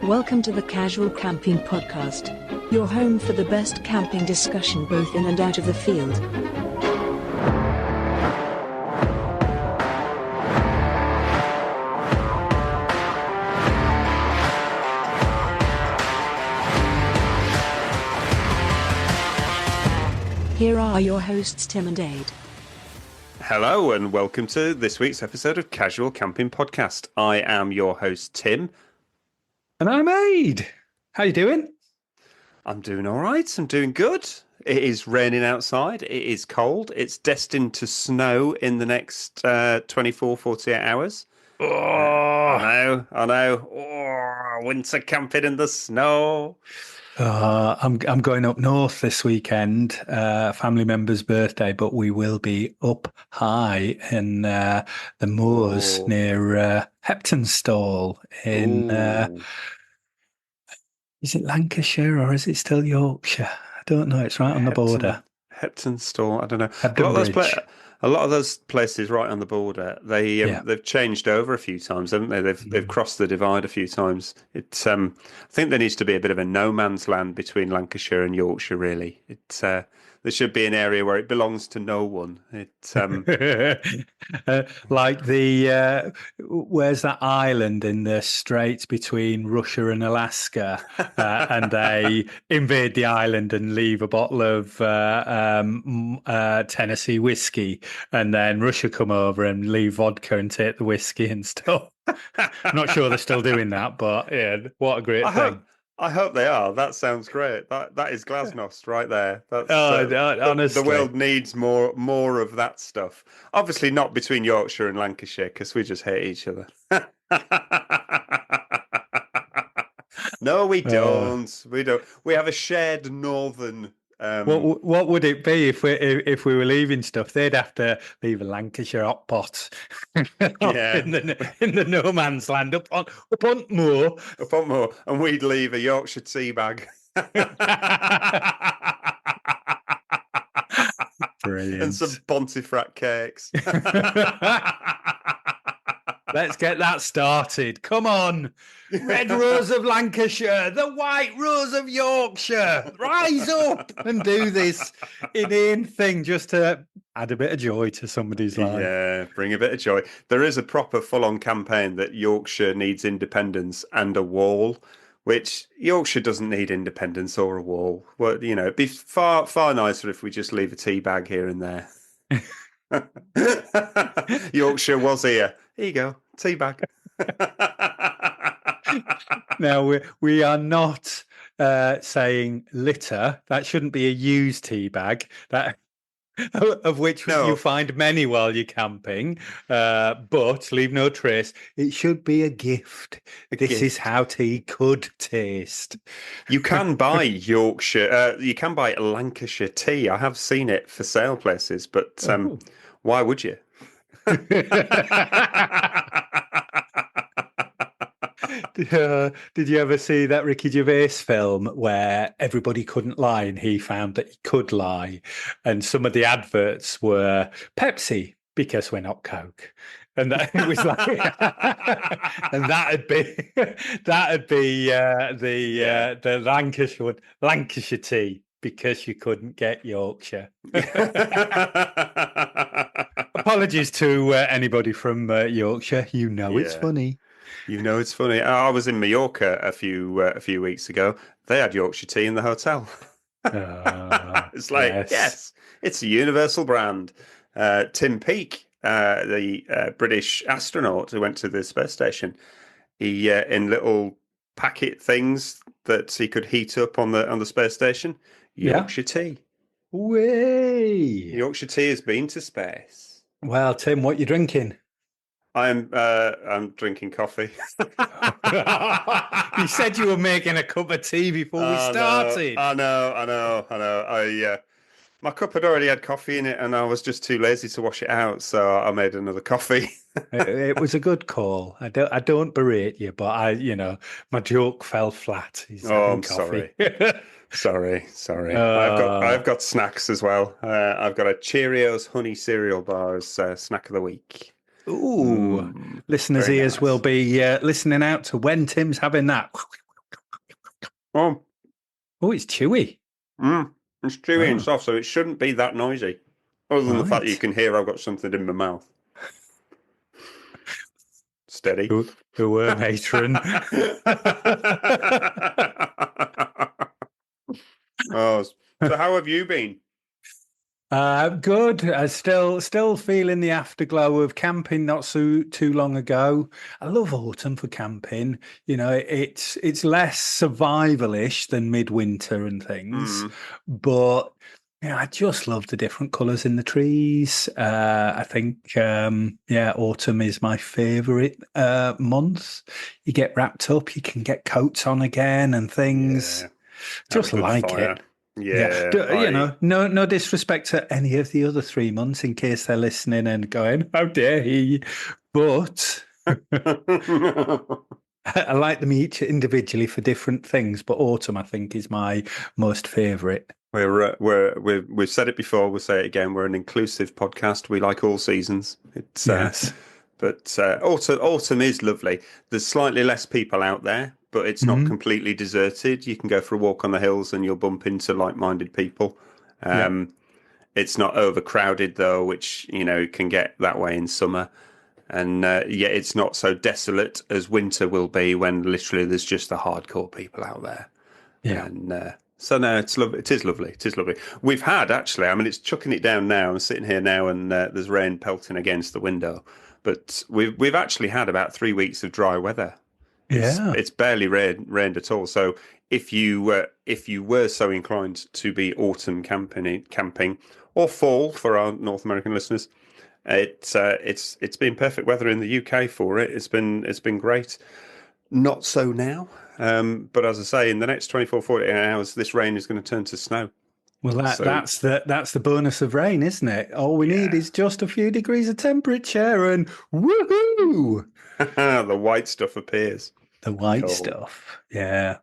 Welcome to the Casual Camping Podcast, your home for the best camping discussion both in and out of the field. Here are your hosts, Tim and Ade. Hello and welcome to this week's episode of Casual Camping Podcast. I am your host, Tim. And I'm Ade. How you doing? I'm doing all right. I'm doing good. It is raining outside. It is cold. It's destined to snow in the next 24, 48 hours. Oh, I know. Oh, winter camping in the snow. I'm going up north this weekend, family member's birthday, but we will be up high in the moors near Heptonstall in, is it Lancashire or is it still Yorkshire? I don't know. It's right on the border. Heptonstall, I don't know. Hepton A lot of those places right on the border, they've changed over a few times, haven't they? They've crossed the divide a few times. I think there needs to be a bit of a no man's land between Lancashire and Yorkshire. Really, there should be an area where it belongs to no one. Like where's that island in the straits between Russia and Alaska, and they invade the island and leave a bottle of Tennessee whiskey, and then Russia come over and leave vodka and take the whiskey and stuff. I'm not sure they're still doing that, but yeah, what a great thing. I hope they are. That sounds great. That is glasnost right there. That's, honestly, the world needs more of that stuff. Obviously, not between Yorkshire and Lancashire because we just hate each other. No, we don't. We don't. We have a shared northern. What would it be if we were leaving stuff? They'd have to leave a Lancashire hot pot in the no man's land up on moor, and we'd leave a Yorkshire tea bag. Brilliant. And some Pontefract cakes. Let's get that started. Come on. Red Rose of Lancashire, the White Rose of Yorkshire. Rise up and do this inane thing just to add a bit of joy to somebody's life. Yeah, bring a bit of joy. There is a proper full-on campaign that Yorkshire needs independence and a wall, which Yorkshire doesn't need independence or a wall. Well, it'd be far, far nicer if we just leave a tea bag here and there. Yorkshire was here. Here you go, tea bag. Now, we are not saying litter. That shouldn't be a used tea bag, of which you find many while you're camping. But leave no trace. It should be a gift. This is how tea could taste. You can buy Yorkshire. You can buy Lancashire tea. I have seen it for sale places, but why would you? Did you ever see that Ricky Gervais film where everybody couldn't lie and he found that he could lie, and some of the adverts were Pepsi because we're not Coke, and that, it was like, and that'd be the Lancashire tea because you couldn't get Yorkshire. Apologies to anybody from Yorkshire. It's funny. It's funny. I was in Mallorca a few weeks ago. They had Yorkshire tea in the hotel. It's like, yes, it's a universal brand. Tim Peake, the British astronaut who went to the space station, he in little packet things that he could heat up on the space station. Yorkshire tea. Way. Yorkshire tea has been to space. Well, Tim, what are you drinking? I'm drinking coffee. You said you were making a cup of tea before we started. I know. My cup had already had coffee in it, and I was just too lazy to wash it out, so I made another coffee. It was a good call. I don't berate you, but my joke fell flat. I'm sorry. Sorry. I've got snacks as well. I've got a Cheerios honey cereal bar as snack of the week. Ooh, listeners' ears will be listening out to when Tim's having that. Oh, it's chewy. it's chewy and soft, so it shouldn't be that noisy. Other than the fact that you can hear I've got something in my mouth. Steady. The worm matron. Oh, so how have you been? Good. Still feeling the afterglow of camping not so too long ago. I love autumn for camping. You know, it's less survivalish than midwinter and things, but yeah, I just love the different colours in the trees. I think autumn is my favourite month. You get wrapped up, you can get coats on again and things. Yeah. Just like fire. it. Yeah, No disrespect to any of the other 3 months in case they're listening and going, how dare he? But I like them each individually for different things. But autumn, I think, is my most favourite. We've said it before. We'll say it again. We're an inclusive podcast. We like all seasons. It's yes. But autumn is lovely. There's slightly less people out there, but it's not completely deserted. You can go for a walk on the hills and you'll bump into like-minded people. It's not overcrowded though, which can get that way in summer. And it's not so desolate as winter will be when literally there's just the hardcore people out there. Yeah. And so no, it's lovely. It is lovely. It is lovely. We've had actually. I mean, it's chucking it down now. I'm sitting here now, and there's rain pelting against the window. But we've actually had about 3 weeks of dry weather. It's barely rained at all. So if you were so inclined to be autumn camping or fall for our North American listeners, it's been perfect weather in the UK for it. It's been great. Not so now. But as I say, in the next 24, 48 hours, this rain is going to turn to snow. Well, that's the bonus of rain, isn't it? All we need is just a few degrees of temperature, and woohoo! The white stuff appears. The white stuff, yeah.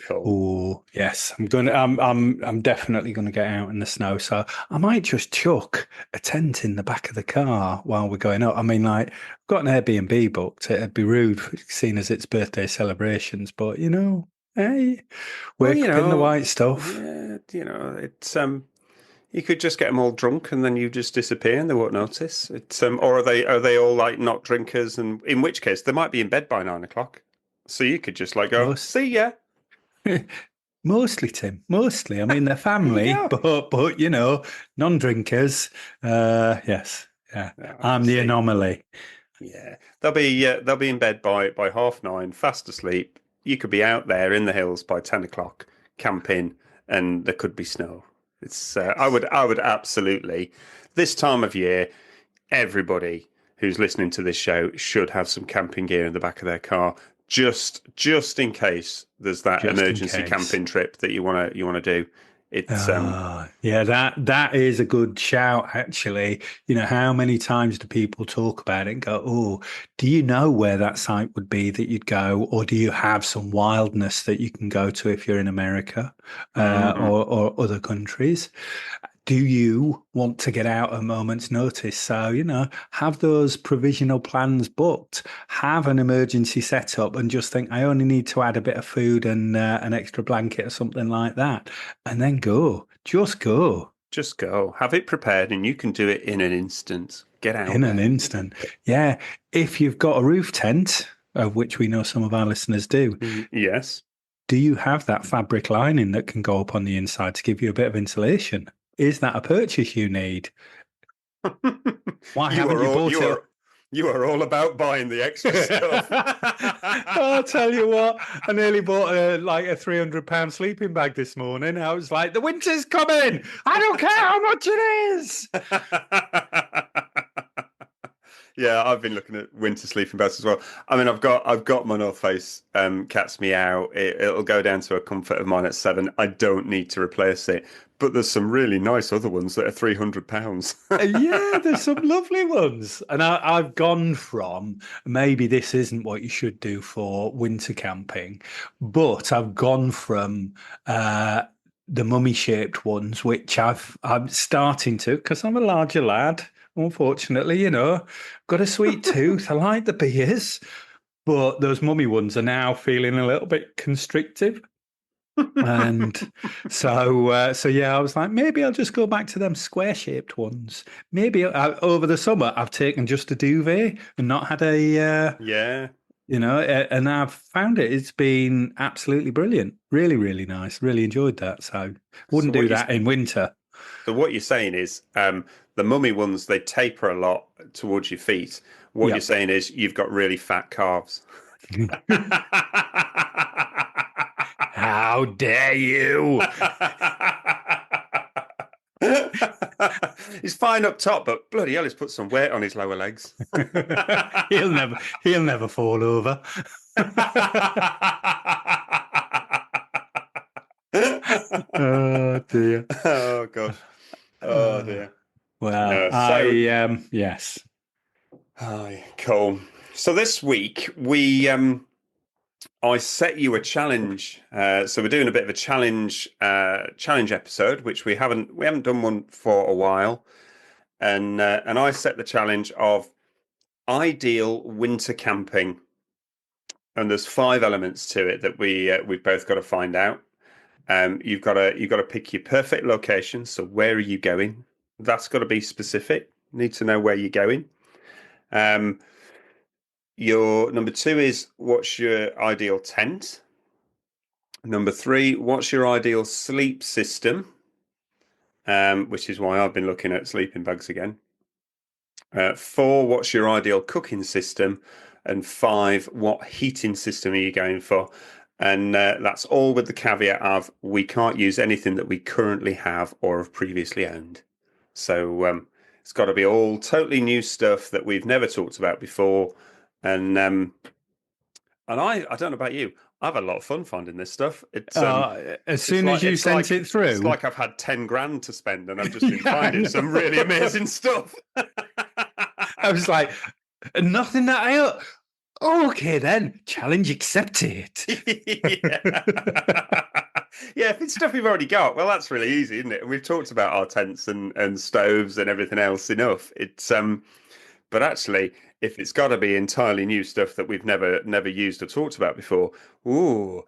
Cool. Oh, yes. I'm definitely gonna get out in the snow. So I might just chuck a tent in the back of the car while we're going up. I mean, like, I've got an Airbnb booked. It'd be rude, seeing as it's birthday celebrations, but hey, wake up in the white stuff. Yeah, it's you could just get them all drunk and then you just disappear and they won't notice. It's or are they all like not drinkers? And in which case they might be in bed by 9 o'clock. So you could just like go, see ya. Mostly, Tim. Mostly. I mean, they're family, but non-drinkers. Yes, yeah. I'm the anomaly. Yeah, they'll be in bed by 9:30, fast asleep. You could be out there in the hills by 10 o'clock, camping, and there could be snow. It's I would absolutely, this time of year, everybody who's listening to this show should have some camping gear in the back of their car. Just in case there's that emergency camping trip that you want to do. It's that is a good shout, actually. How many times do people talk about it and go, oh, do you know where that site would be that you'd go, or do you have some wildness that you can go to if you're in America or other countries? Do you want to get out a moment's notice? So, have those provisional plans booked, have an emergency set up, and just think, I only need to add a bit of food and an extra blanket or something like that. And then go. Just go. Just go. Have it prepared and you can do it in an instant. Get out. In an instant. Yeah. If you've got a roof tent, of which we know some of our listeners do. Yes. Do you have that fabric lining that can go up on the inside to give you a bit of insulation? Is that a purchase you need? Why haven't you bought it? You are all about buying the extra stuff. I'll tell you what, I nearly bought a £300 sleeping bag this morning. I was like, the winter's coming. I don't care how much it is. Yeah, I've been looking at winter sleeping bags as well. I mean, I've got my North Face Cat's Meow. It'll go down to a comfort of mine at 7. I don't need to replace it. But there's some really nice other ones that are £300. Yeah, there's some lovely ones. And I've gone from, maybe this isn't what you should do for winter camping, but I've gone from the mummy-shaped ones, which I'm starting to, because I'm a larger lad, unfortunately, got a sweet tooth. I like the beers, but those mummy ones are now feeling a little bit constrictive. And so yeah, I was like, maybe I'll just go back to them square-shaped ones. Maybe over the summer I've taken just a duvet and not had a Yeah. and I've found it's been absolutely brilliant. Really, really nice. Really enjoyed that. So So wouldn't do that in winter. So what you're saying is the mummy ones, they taper a lot towards your feet. What you're Yep. saying is you've got really fat calves. How dare you? He's fine up top, but bloody hell, he's put some weight on his lower legs. he'll never fall over. Oh dear. Oh gosh. Oh dear. Well, yes. Oh, cool. So this week I set you a challenge. So we're doing a bit of a challenge episode, which we haven't done one for a while. And I set the challenge of ideal winter camping. And there's 5 elements to it that we've both got to find out. You've got to pick your perfect location. So where are you going? That's got to be specific. Need to know where you're going. Your number 2 is what's your ideal tent? Number 3, what's your ideal sleep system? Which is why I've been looking at sleeping bags again. 4, what's your ideal cooking system? And 5, what heating system are you going for? And that's all with the caveat of we can't use anything that we currently have or have previously owned. So it's got to be all totally new stuff that we've never talked about before. And I don't know about you, I've had a lot of fun finding this stuff. It's as soon as you sent it through, it's like I've had 10 grand to spend, and I've just been finding some really amazing stuff. I was like, nothing that I. Okay, then challenge accepted. Yeah, if it's stuff we've already got, well, that's really easy, isn't it? And we've talked about our tents and stoves and everything else enough. It's but actually, if it's got to be entirely new stuff that we've never used or talked about before, to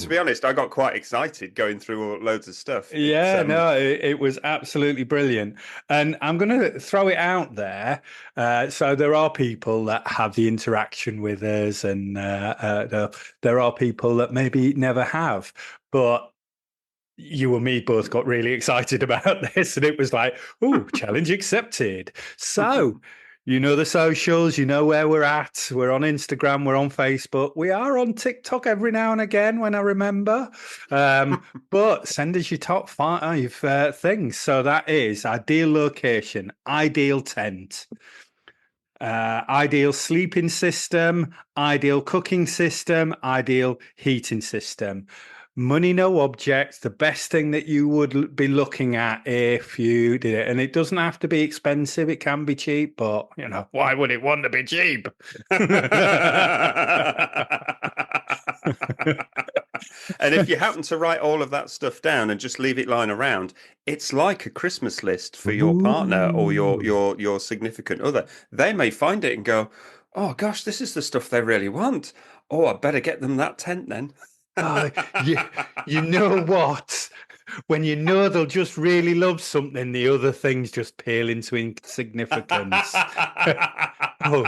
be honest, I got quite excited going through loads of stuff. Yeah, no, it was absolutely brilliant. And I'm going to throw it out there. So there are people that have the interaction with us, and there are people that maybe never have. But you and me both got really excited about this, and it was like, oh, challenge accepted. So, you know the socials, you know where we're at. We're on Instagram, we're on Facebook. We are on TikTok every now and again when I remember. But send us your top 5 things. So that is ideal location, ideal tent, ideal sleeping system, ideal cooking system, ideal heating system. Money, no object, the best thing that you would be looking at if you did it. And it doesn't have to be expensive. It can be cheap, but, why would it want to be cheap? And if you happen to write all of that stuff down and just leave it lying around, it's like a Christmas list for your partner or your significant other. They may find it and go, oh, gosh, this is the stuff they really want. Oh, I better get them that tent then. You know what? When you know they'll just really love something, the other things just pale into insignificance. Oh,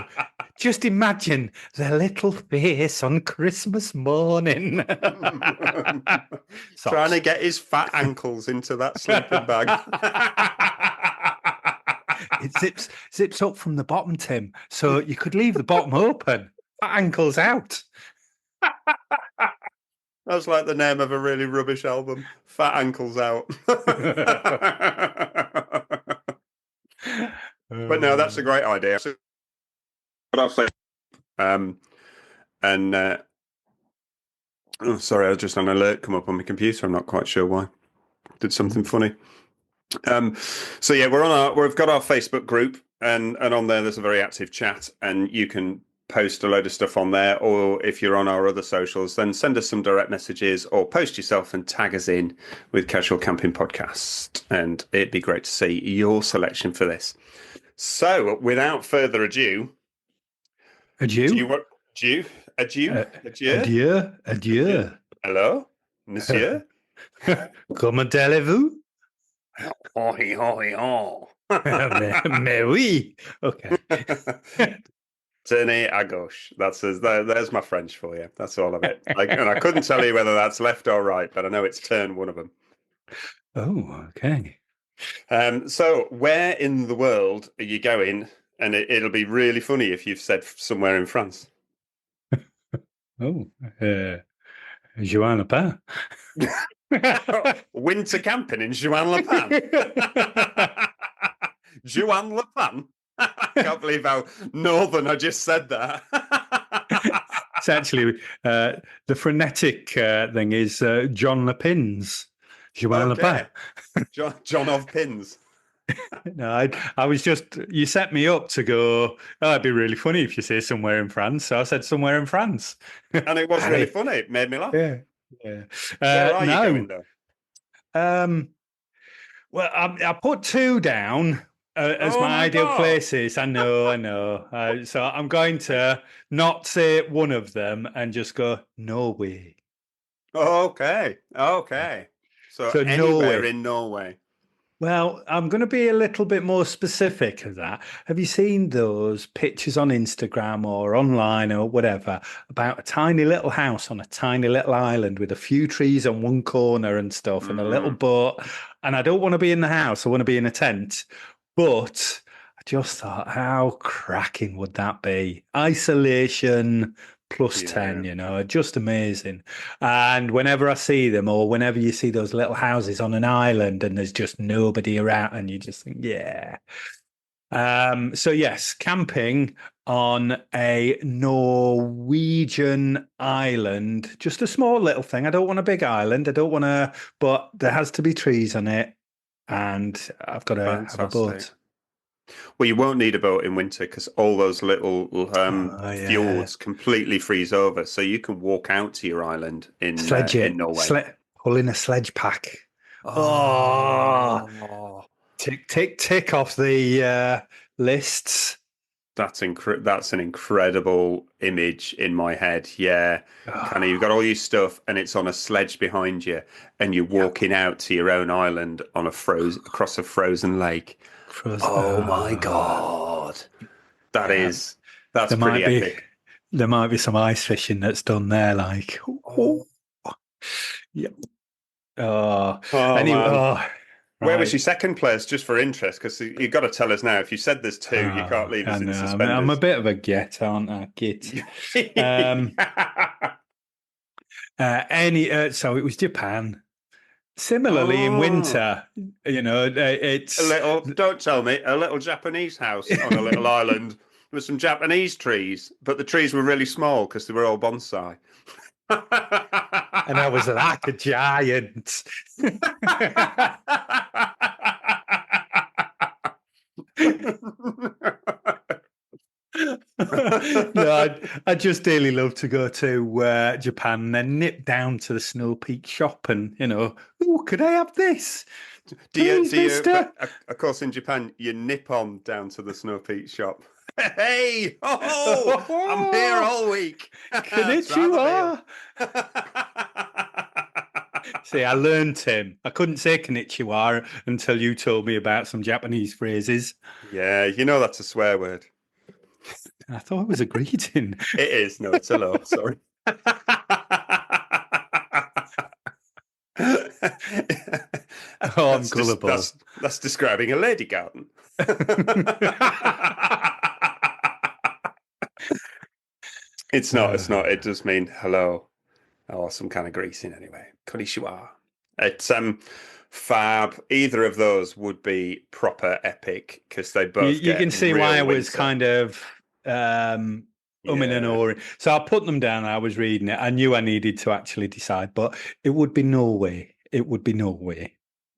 just imagine their little face on Christmas morning. Trying to get his fat ankles into that sleeping bag. It zips up from the bottom, Tim, so you could leave the bottom open. Fat ankles out. That's like the name of a really rubbish album. Fat Ankles Out. But no, that's a great idea. Sorry, I was just an alert come up on my computer. I'm not quite sure why. Did something funny. So yeah, we've got our Facebook group, and on there's a very active chat, and you can post a load of stuff on there, or if you're on our other socials, then send us some direct messages or post yourself and tag us in with Casual Camping Podcast, and it'd be great to see your selection for this. So without further ado, adieu. Adieu. Adieu. Hello. Monsieur? Comment allez-vous? Hoi, hoi, ho. Mais oui. Okay. Tenez à gauche. There's my French for you. That's all of it. And I couldn't tell you whether that's left or right, but I know it's turn one of them. Oh, okay. So where in the world are you going? And it'll be really funny if you've said somewhere in France. Oh, Joan Lepin. Winter camping in Juan Lepin. Juan Lepin. I can't believe how northern I just said that. It's actually the frenetic thing is John Lepin's. Joan Okay. Lepin. John of Pins. No, I was just, you set me up to go, oh, it'd be really funny if you say somewhere in France. So I said somewhere in France. And it was really funny. It made me laugh. Yeah. Where are you going, though? Well, I put two down as my ideal places. I know. So I'm going to not say one of them and just go Norway. Okay. So anywhere Norway. in Norway. Well, I'm going to be a little bit more specific of that. Have you seen those pictures on Instagram or online or whatever about a tiny little house on a tiny little island with a few trees on one corner and stuff and a little boat? And I don't want to be in the house. I want to be in a tent. But I just thought, how cracking would that be? Isolation plus 10, just amazing. And whenever I see them, or whenever you see those little houses on an island and there's just nobody around, and you just think, yeah. So yes, camping on a Norwegian island, just a small little thing. I don't want a big island. But there has to be trees on it, and I've got to have a boat. Well, you won't need a boat in winter because all those little fjords completely freeze over. So you can walk out to your island in Norway. Pull in a sledge pack. Oh. Tick off the lists. That's an incredible image in my head. Yeah. Kind of, you've got all your stuff and it's on a sledge behind you and you're walking out to your own island on across a frozen lake. Oh my God. That's pretty epic. There might be some ice fishing that's done there, like. Yep. Anyway. Where was your second place, just for interest? Because you've got to tell us now. If you said there's two, you can't leave us in suspenders. I'm a bit of a git, aren't I? So it was Japan. Similarly, in winter, it's Don't tell me, a little Japanese house on a little island with some Japanese trees, but the trees were really small because they were all bonsai. And I was like a giant. No, I'd just dearly love to go to Japan and then nip down to the Snow Peak shop and, could I have this? Mister? Of course, in Japan, you nip on down to the Snow Peak shop. Hey, I'm here all week. Konnichiwa. See, I learned, Tim. I couldn't say konnichiwa until you told me about some Japanese phrases. Yeah, that's a swear word. I thought it was a greeting. It is. No, it's hello. Sorry. I'm gullible. That's describing a lady garden. It's not. It does mean hello, or some kind of greeting anyway. Konnichiwa. It's fab. Either of those would be proper epic because they both. You can see why I was kind of and ahhing. So I put them down. I was reading it. I knew I needed to actually decide, but it would be Norway.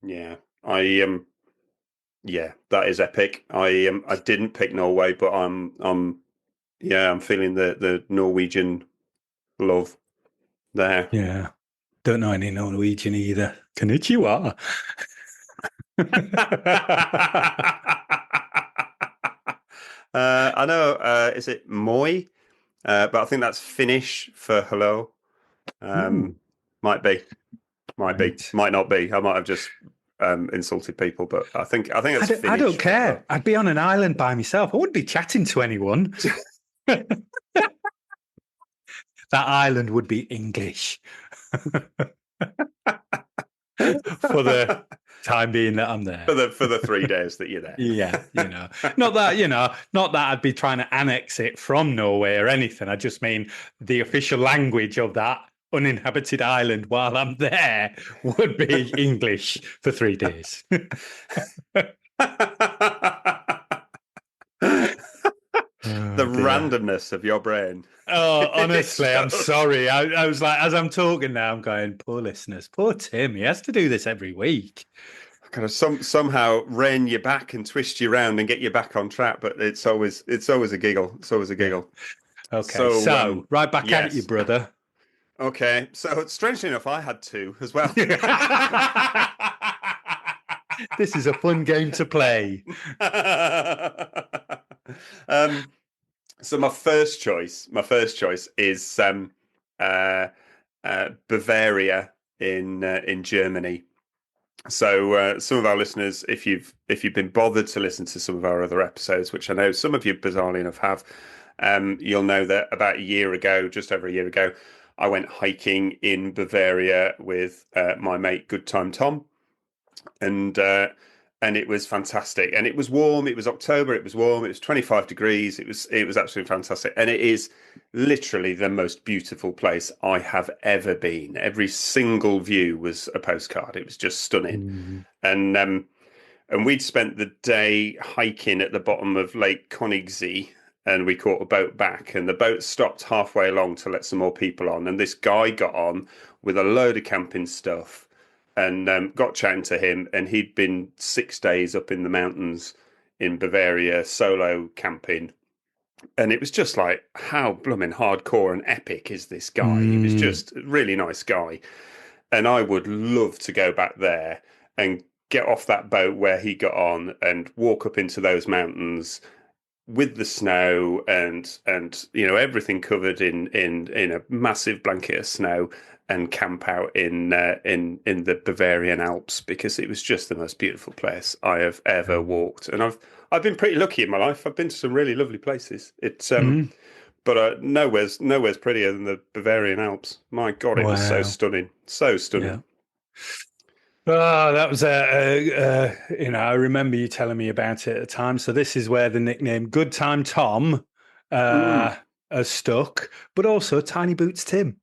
Yeah, Yeah, that is epic. I didn't pick Norway, but I'm feeling the Norwegian love there. Yeah, don't know any Norwegian either. Konnichiwa. I know. Is it moi? But I think that's Finnish for hello. Might be. Might be. Right. Might not be. I might have just insulted people, but I think it's Finnish. I don't care. I'd be on an island by myself. I wouldn't be chatting to anyone. That island would be English for the time being that I'm there. For the 3 days that you're there. Yeah, not that I'd be trying to annex it from Norway or anything. I just mean the official language of that uninhabited island while I'm there would be English for 3 days. The randomness of your brain. Oh, honestly, I'm sorry. I was like, as I'm talking now, I'm going, poor listeners, poor Tim. He has to do this every week. Kind of somehow rein you back and twist you around and get you back on track, but it's always a giggle. It's always a giggle. Okay, so right back at you, brother. Okay, so strangely enough, I had two as well. This is a fun game to play. So my first choice is Bavaria in Germany. So some of our listeners, if you've been bothered to listen to some of our other episodes, which I know some of you bizarrely enough have, you'll know that about just over a year ago, I went hiking in Bavaria with my mate Good Time Tom, and it was fantastic. And it was warm. It was October. It was warm. It was 25 degrees. It was absolutely fantastic. And it is literally the most beautiful place I have ever been. Every single view was a postcard. It was just stunning. And we'd spent the day hiking at the bottom of Lake Königssee, and we caught a boat back, and the boat stopped halfway along to let some more people on. And this guy got on with a load of camping stuff and got chatting to him. And he'd been 6 days up in the mountains in Bavaria, solo camping. And it was just like, how blooming hardcore and epic is this guy? He was just a really nice guy. And I would love to go back there and get off that boat where he got on and walk up into those mountains with the snow and everything covered in a massive blanket of snow, and camp out in the Bavarian Alps, because it was just the most beautiful place I have ever walked. And I've been pretty lucky in my life. I've been to some really lovely places. It's but nowhere's prettier than the Bavarian Alps. My God, it was so stunning, so stunning. Yeah. Oh, that was I remember you telling me about it at the time. So this is where the nickname Good Time Tom has stuck, but also Tiny Boots Tim.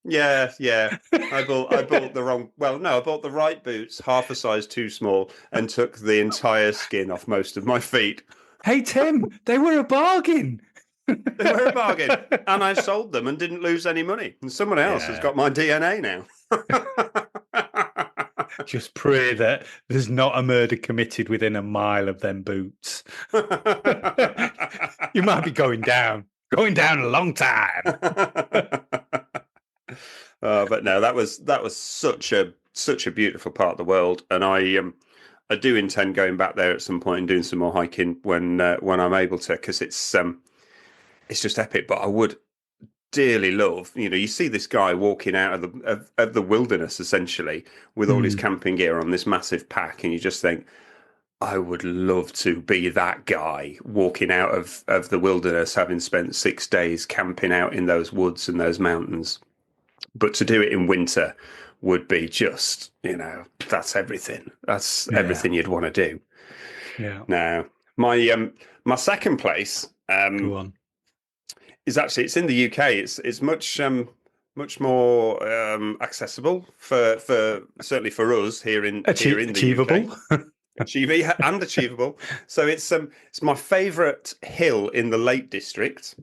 Yeah. I bought the wrong. Well, no, I bought the right boots, half a size too small, and took the entire skin off most of my feet. Hey Tim, they were a bargain. They were a bargain, and I sold them and didn't lose any money. And someone else has got my DNA now. Just pray that there's not a murder committed within a mile of them boots. You might be going down a long time. But no, that was such a beautiful part of the world, and I do intend going back there at some point and doing some more hiking when I'm able to, because it's just epic. But I would dearly love, you see this guy walking out of the wilderness essentially with all his camping gear on this massive pack, and you just think, I would love to be that guy walking out of the wilderness, having spent 6 days camping out in those woods and those mountains. But to do it in winter would be just, that's everything. That's everything you'd want to do. Yeah. Now, my second place Go on. is actually, it's in the UK. It's much more accessible for certainly for us here in achievable. The UK. Achievable. So it's my favourite hill in the Lake District,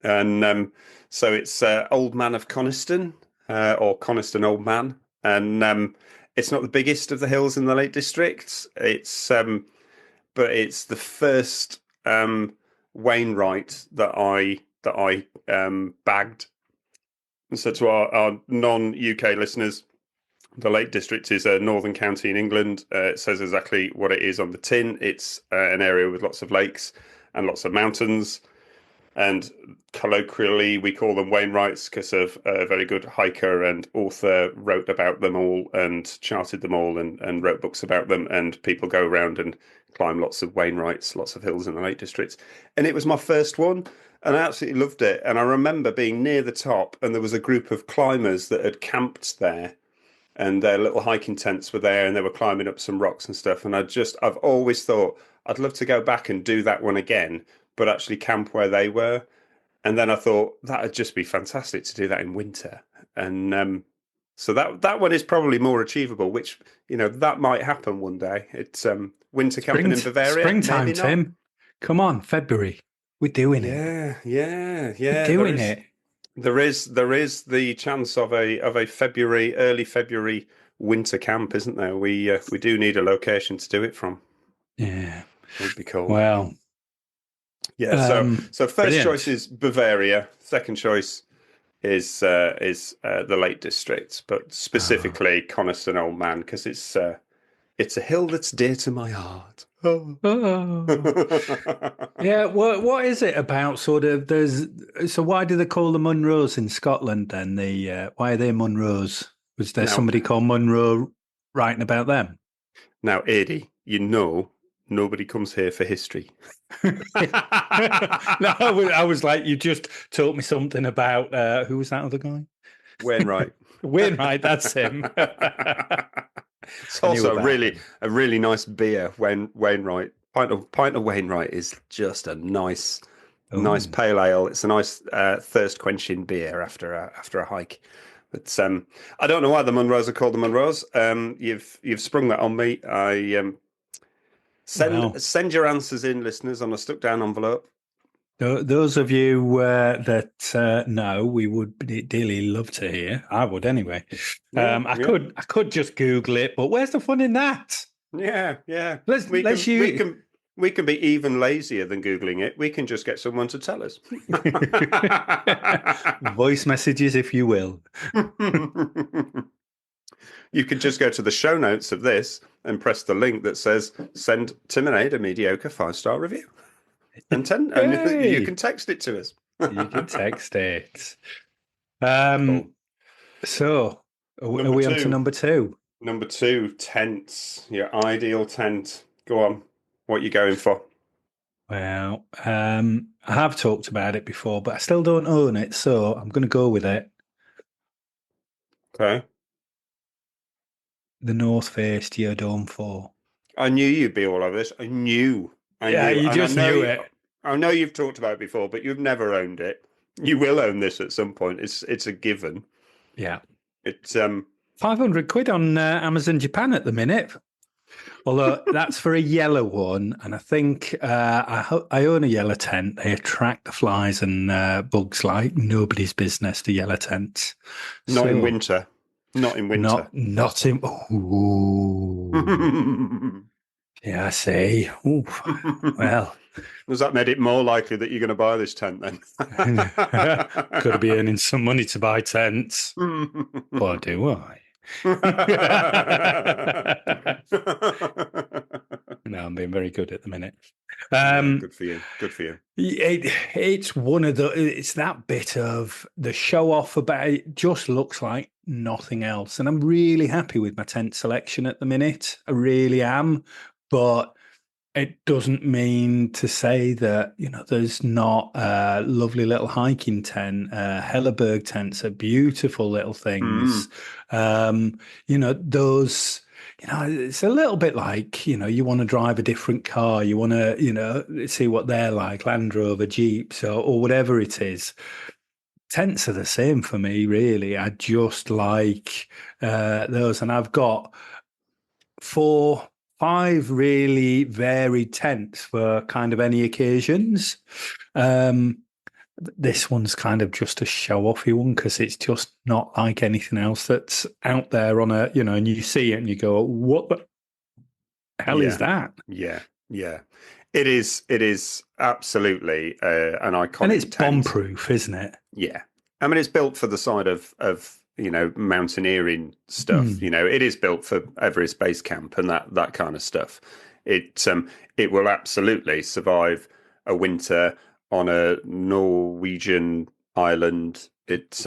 and so it's Old Man of Coniston, or Coniston Old Man, and it's not the biggest of the hills in the Lake District. It's but it's the first Wainwright that I bagged. And so to our non-UK listeners, the Lake District is a northern county in England. It says exactly what it is on the tin. It's an area with lots of lakes and lots of mountains. And colloquially, we call them Wainwrights because of a very good hiker and author wrote about them all and charted them all and wrote books about them. And people go around and climb lots of Wainwrights, lots of hills in the Lake District. And it was my first one, and I absolutely loved it. And I remember being near the top, and there was a group of climbers that had camped there, and their little hiking tents were there, and they were climbing up some rocks and stuff. And I've always thought I'd love to go back and do that one again, but actually camp where they were. And then I thought that'd just be fantastic to do that in winter. And so that one is probably more achievable, which, that might happen one day. It's winter camping in Bavaria. Springtime, Tim. Come on, February. We're doing it. Yeah. We're doing it. There is the chance of a early February winter camp, isn't there? We do need a location to do it from. Yeah. It would be cool. Well, yeah. So first brilliant. Choice is Bavaria. Second choice is the Lake District, but specifically Coniston Old Man, because it's a hill that's dear to my heart. Oh. Yeah. What is it about? Sort of. So why do they call them Munros in Scotland? Then why are they Munros? Was there somebody called Munro writing about them? Now, Ade, nobody comes here for history. No, I was like, you just told me something about who was that other guy? Wainwright. Wainwright, that's him. It's also a really nice beer. Wainwright, pint of Wainwright is just a nice pale ale. It's a nice thirst quenching beer after a hike. But I don't know why the Munros are called the Munros. You've sprung that on me. Send your answers in, listeners, on a stuck down envelope. Those of you that know, we would dearly love to hear. I would anyway. I could just Google it, but where's the fun in that? Yeah. We can be even lazier than Googling it. We can just get someone to tell us. Voice messages, if you will. You could just go to the show notes of this and press the link that says "Send Tim and Ade a mediocre 5-star review," and you can text it to us. You can text it. Cool. So, are we on to number 2? Number 2, tents. Your ideal tent. Go on. What are you going for? Well, I have talked about it before, but I still don't own it, so I'm going to go with it. Okay. The North Face Geodome 4. I knew you'd be all over this. I knew. You just knew it. I know you've talked about it before, but you've never owned it. You will own this at some point. It's a given. Yeah. It's £500 on Amazon Japan at the minute. Although that's for a yellow one, and I think I own a yellow tent. They attract the flies and bugs like nobody's business, the yellow tents. Not in winter. Not in winter. Not in... Ooh. Yeah, I see. Ooh. Well... Has that made it more likely that you're going to buy this tent then? Got to be earning some money to buy tents. Or do I? No, I'm being very good at the minute. Good for you. It's one of it's that bit of the show off about it just looks like nothing else. And I'm really happy with my tent selection at the minute. I really am. But it doesn't mean to say that, there's not a lovely little hiking tent. Helleberg tents are beautiful little things. Those, it's a little bit like, you want to drive a different car. You want to, see what they're like, Land Rover, Jeeps or whatever it is. Tents are the same for me, really. I just like those. And I've got 5 really varied tents for kind of any occasions. This one's kind of just a show-offy one because it's just not like anything else that's out there on a, and you see it and you go, what the hell is that? Yeah. It is absolutely an iconic and it's tent. bomb-proof, isn't it? Yeah. I mean, it's built for the side of mountaineering stuff. It is built for Everest Base Camp and that kind of stuff. It will absolutely survive a winter on a Norwegian island, it's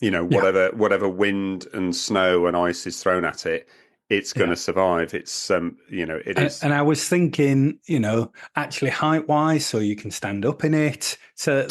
whatever wind and snow and ice is thrown at it, it's going to survive. It's it is. And I was thinking, actually height wise, so you can stand up in it. So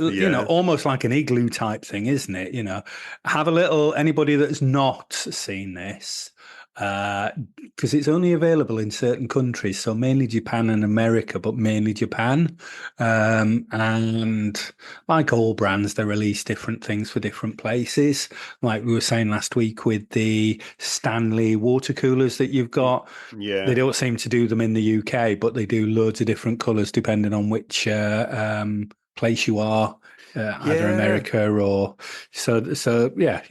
almost like an igloo type thing, isn't it? Have a little. Anybody that's not seen this, because it's only available in certain countries, so mainly Japan and America, but mainly Japan. And like all brands, they release different things for different places. Like we were saying last week with the Stanley water coolers that you've got. Yeah. They don't seem to do them in the UK, but they do loads of different colours depending on which place you are, either America or so. Yeah,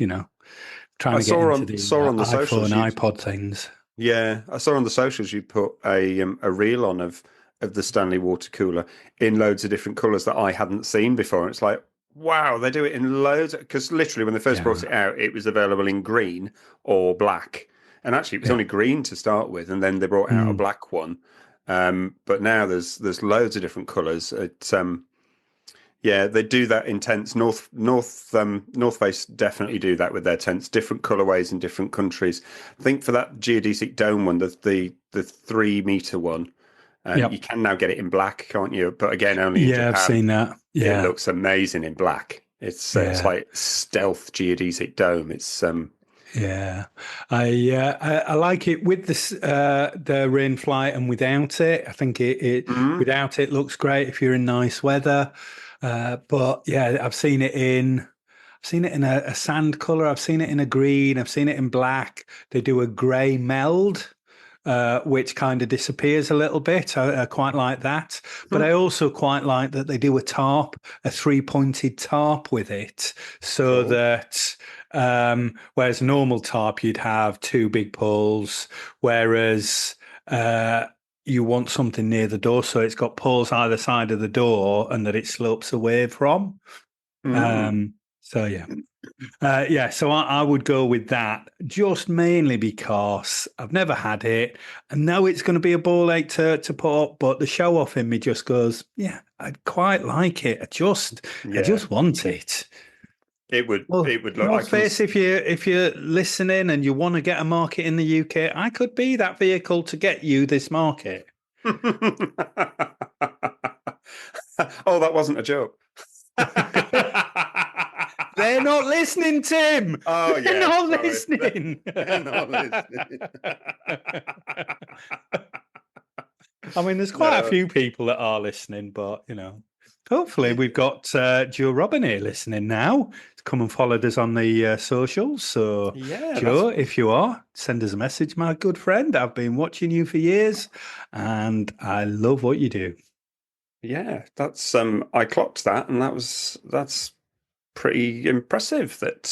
trying to get into the on the socials, iPhone, iPod things. Yeah, I saw on the socials you put a reel on of the Stanley water cooler in loads of different colours that I hadn't seen before. It's like, wow, they do it in loads. Because literally when they first brought it out, it was available in green or black. And actually, it was only green to start with, and then they brought out a black one. But now there's loads of different colours. They do that in tents. North Face definitely do that with their tents. Different colorways in different countries. I think for that geodesic dome one, the 3-meter one, you can now get it in black, can't you? But again, only in Japan. I've seen that. Yeah, it looks amazing in black. It's like stealth geodesic dome. It's I like it with this the rain flight and without it. I think it without it looks great if you're in nice weather. But yeah, I've seen it in a sand color. I've seen it in a green. I've seen it in black. They do a grey meld, which kind of disappears a little bit. I quite like that. But I also quite like that they do a 3-pointed tarp with it, so that whereas normal tarp you'd have 2 big poles, whereas you want something near the door, so it's got poles either side of the door and that it slopes away from. So I would go with that, just mainly because I've never had it. I know it's going to be a ball ache to put up, but the show off in me just goes, I'd quite like it. I just want it. It would look North Face, if you're listening and you want to get a market in the UK, I could be that vehicle to get you this market. Oh, that wasn't a joke. They're not listening, Tim. Oh, yeah. They're not listening. They're not listening. I mean, there's quite a few people that are listening, but, hopefully we've got Joe Robin here listening now. Come and follow us on the socials. So, Joe, if you are, send us a message, my good friend. I've been watching you for years, and I love what you do. Yeah, that's I clocked that, and that's pretty impressive. That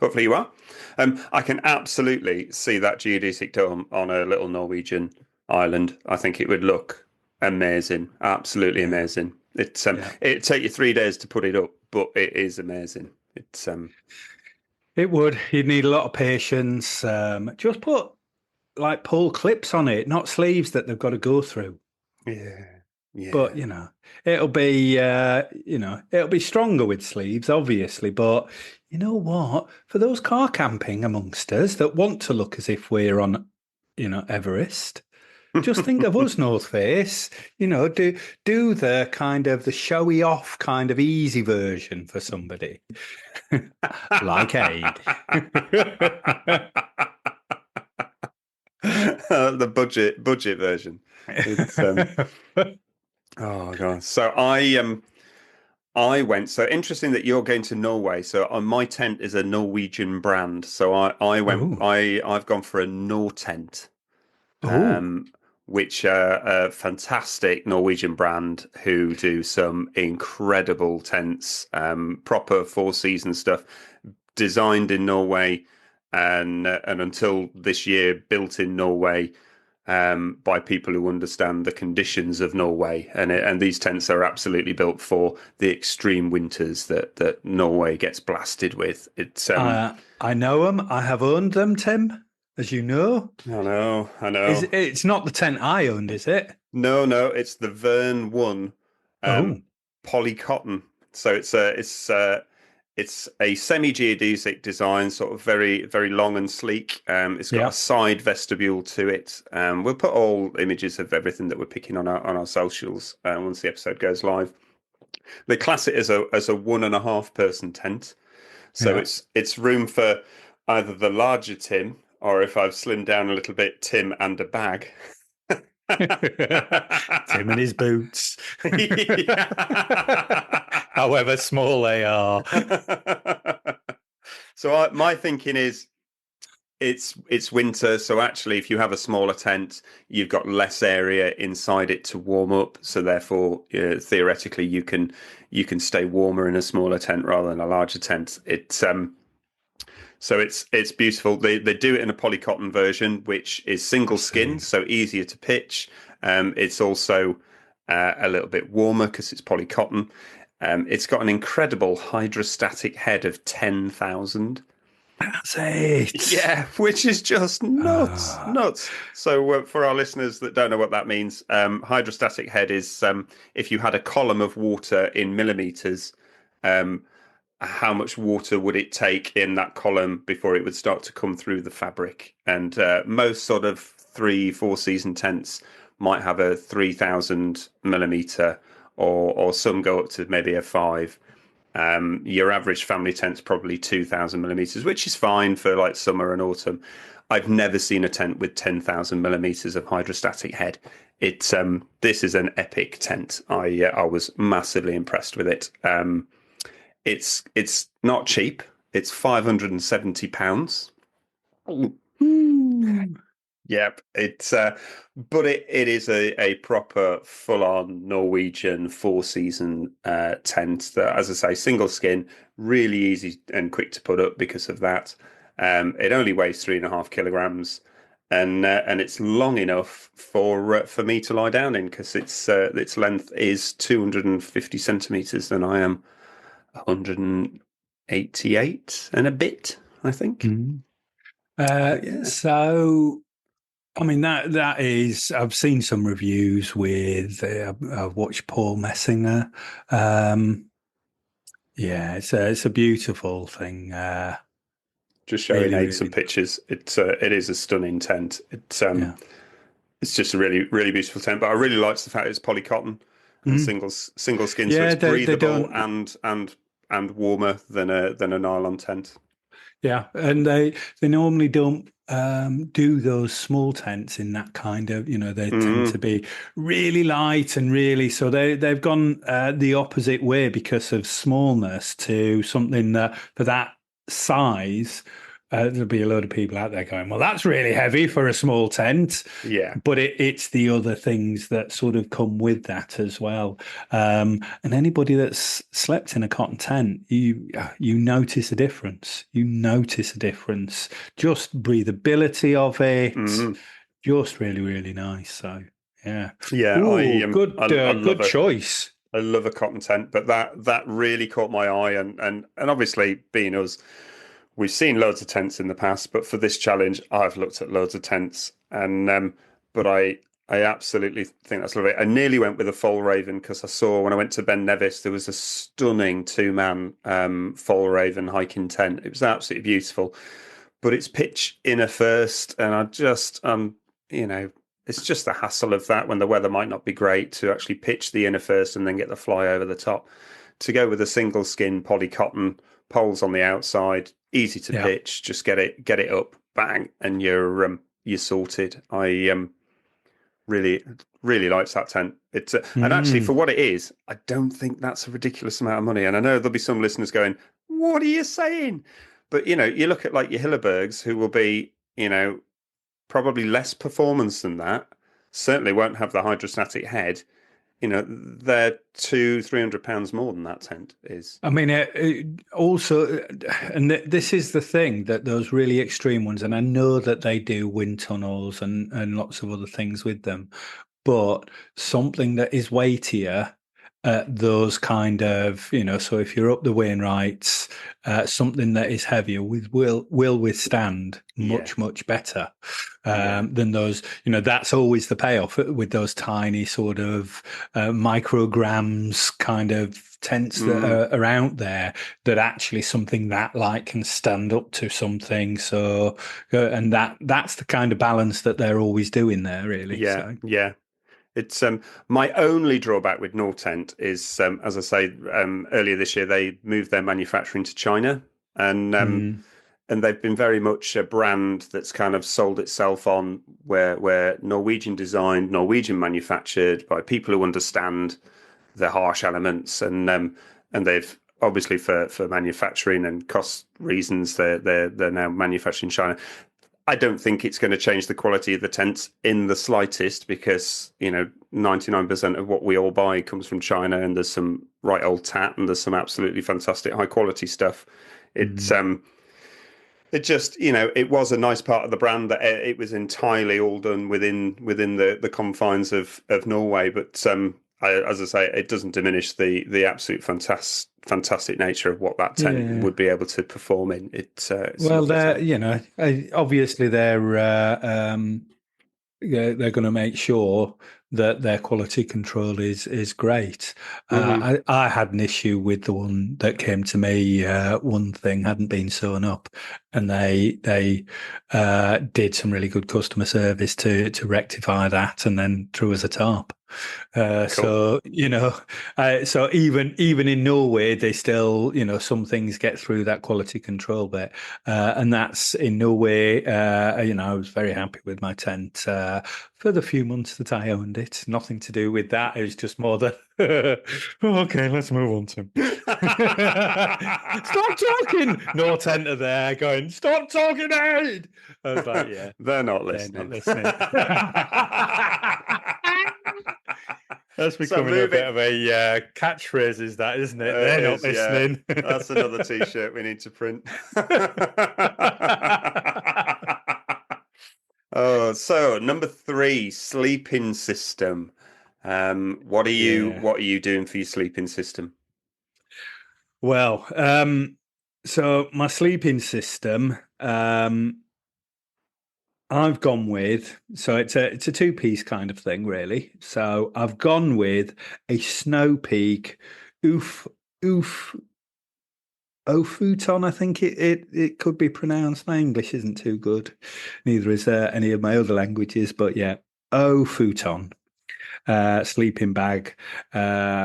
hopefully you are. I can absolutely see that geodesic dome on a little Norwegian island. I think it would look amazing, absolutely amazing. It's it'd take you 3 days to put it up, but it is amazing. It's it would. You'd need a lot of patience. Just put like pull clips on it, not sleeves that they've got to go through. Yeah. But it'll be it'll be stronger with sleeves, obviously. But you know what? For those car camping amongst us that want to look as if we're on, Everest. Just think of us, North Face. Do the kind of the showy off kind of easy version for somebody like Ade. The budget version. It's, oh god! So I went. So interesting that you're going to Norway. So my tent is a Norwegian brand. So I went. Ooh. I've gone for a Nortent. Which are a fantastic Norwegian brand who do some incredible tents, proper 4-season stuff, designed in Norway and until this year built in Norway by people who understand the conditions of Norway. And these tents are absolutely built for the extreme winters that Norway gets blasted with. It's I know them. I have owned them, Tim. As you know. I know. It's not the tent I owned, is it? No, it's the Vern 1. polycotton. So it's a semi-geodesic design, sort of very, very long and sleek. It's got a side vestibule to it. We'll put all images of everything that we're picking on our socials once the episode goes live. They class it as a 1.5 person tent, so it's room for either the larger Tim, or if I've slimmed down a little bit, Tim and a bag. Tim and his boots. However small they are. So my thinking is it's winter, so actually if you have a smaller tent, you've got less area inside it to warm up, so therefore theoretically you can stay warmer in a smaller tent rather than a larger tent. So it's beautiful. They do it in a polycotton version, which is single skin, so easier to pitch. It's also a little bit warmer because it's polycotton. It's got an incredible hydrostatic head of 10,000. That's it. Yeah, which is just nuts. So for our listeners that don't know what that means, hydrostatic head is if you had a column of water in millimeters, how much water would it take in that column before it would start to come through the fabric? And most sort of 3-4 season tents might have a 3,000 millimeter, or some go up to maybe a 5. Your average family tent's probably 2,000 millimeters, which is fine for like summer and autumn. I've never seen a tent with 10,000 millimeters of hydrostatic head. This is an epic tent. I was massively impressed with it. It's not cheap. It's £570. Yep, but it is a proper full-on Norwegian 4-season tent that, as I say, single skin, really easy and quick to put up because of that. It only weighs 3.5 kilograms, and it's long enough for me to lie down in because its length is 250 centimeters, and I am 188 and a bit, I think. So. I mean, that is, I've seen some reviews with, I've watched Paul Messinger. It's a beautiful thing. Just showing really, some pictures. It is a stunning tent. It's just a really, really beautiful tent. But I really like the fact it's polycotton and single skin, so it's breathable and warmer than a nylon tent. Yeah, and they normally don't do those small tents in that kind of, they tend to be really light and really, so they've gone the opposite way because of smallness to something that for that size, there'll be a load of people out there going, well, that's really heavy for a small tent. Yeah. But it's the other things that sort of come with that as well. And anybody that's slept in a cotton tent, you notice a difference. You notice a difference. Just breathability of it. Just really, really nice. So, yeah. Yeah. Ooh, good choice. I love a cotton tent, but that really caught my eye. And obviously, being us, we've seen loads of tents in the past, but for this challenge, I've looked at loads of tents, but I absolutely think that's lovely. I nearly went with a Foalraven because I saw when I went to Ben Nevis, there was a stunning 2-man Foalraven hiking tent. It was absolutely beautiful, but it's pitch inner first, and I just it's just the hassle of that when the weather might not be great to actually pitch the inner first and then get the fly over the top. To go with a single skin polycotton, poles on the outside, easy to pitch, just get it up, bang, and you're sorted. I really, really likes that tent. It's and actually for what it is, I don't think that's a ridiculous amount of money. And I know there'll be some listeners going, "What are you saying?" But you look at like your Hillebergs, who will be, probably less performance than that. Certainly won't have the hydrostatic head. They're £200-300 more than that tent is. I mean, also, and this is the thing, that those really extreme ones, and I know that they do wind tunnels and lots of other things with them, but something that is weightier those kind of, so if you're up the Wainwrights, something that is heavier will withstand much better than those. That's always the payoff with those tiny sort of micrograms kind of tents that are out there, that actually something that light can stand up to something. So, and that's the kind of balance that they're always doing there, really. Yeah. It's my only drawback with Nortent is, as I say, earlier this year they moved their manufacturing to China, and they've been very much a brand that's kind of sold itself on where Norwegian designed, Norwegian manufactured by people who understand the harsh elements, and they've obviously for manufacturing and cost reasons they're now manufacturing in China. I don't think it's going to change the quality of the tents in the slightest, because 99% of what we all buy comes from China, and there's some right old tat, and there's some absolutely fantastic high quality stuff. It's it just it was a nice part of the brand that it was entirely all done within the confines of Norway, but as I say, it doesn't diminish the absolute fantastic nature of what that tent would be able to perform in. It's well, obviously they're going to make sure that their quality control is great. I had an issue with the one that came to me. One thing hadn't been sewn up, and they did some really good customer service to rectify that, and then threw us a tarp. Cool. So so even in Norway, they still some things get through that quality control bit, and that's in Norway. I was very happy with my tent for the few months that I owned it. Nothing to do with that. It was just more the okay, let's move on, Tim. Stop talking. No tenter there going, stop talking, Ade. I was like, yeah, they're not listening. That's becoming a bit of a catchphrase, is that, isn't it? They're not listening. Yeah. That's another T-shirt we need to print. So number 3, sleeping system. What are you doing for your sleeping system? Well, so my sleeping system, I've gone with, so it's a 2-piece kind of thing, really. So I've gone with a Snow Peak Ofuton, I think it could be pronounced. My English isn't too good. Neither is any of my other languages, but yeah, Ofuton sleeping bag,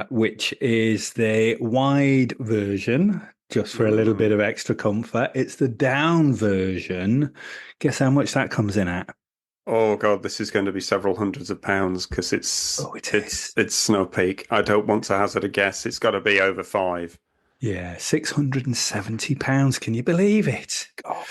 which is the wide version, just for a little bit of extra comfort. It's the down version. Guess how much that comes in at? Oh God, this is going to be several hundreds of pounds, because it's Snow Peak. I don't want to hazard a guess. It's got to be over 5. Yeah, £670. Can you believe it? Oh,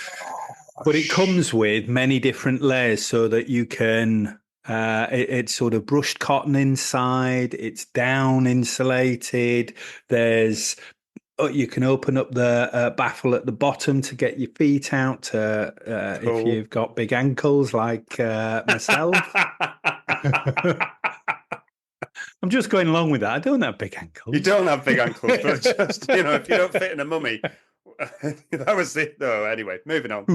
but it comes with many different layers, so that you can. It's sort of brushed cotton inside. It's down insulated. You can open up the baffle at the bottom to get your feet out cool. If you've got big ankles like myself. I'm just going along with that. I don't have big ankles. You don't have big ankles, but just, if you don't fit in a mummy. That was it, though. Anyway, moving on.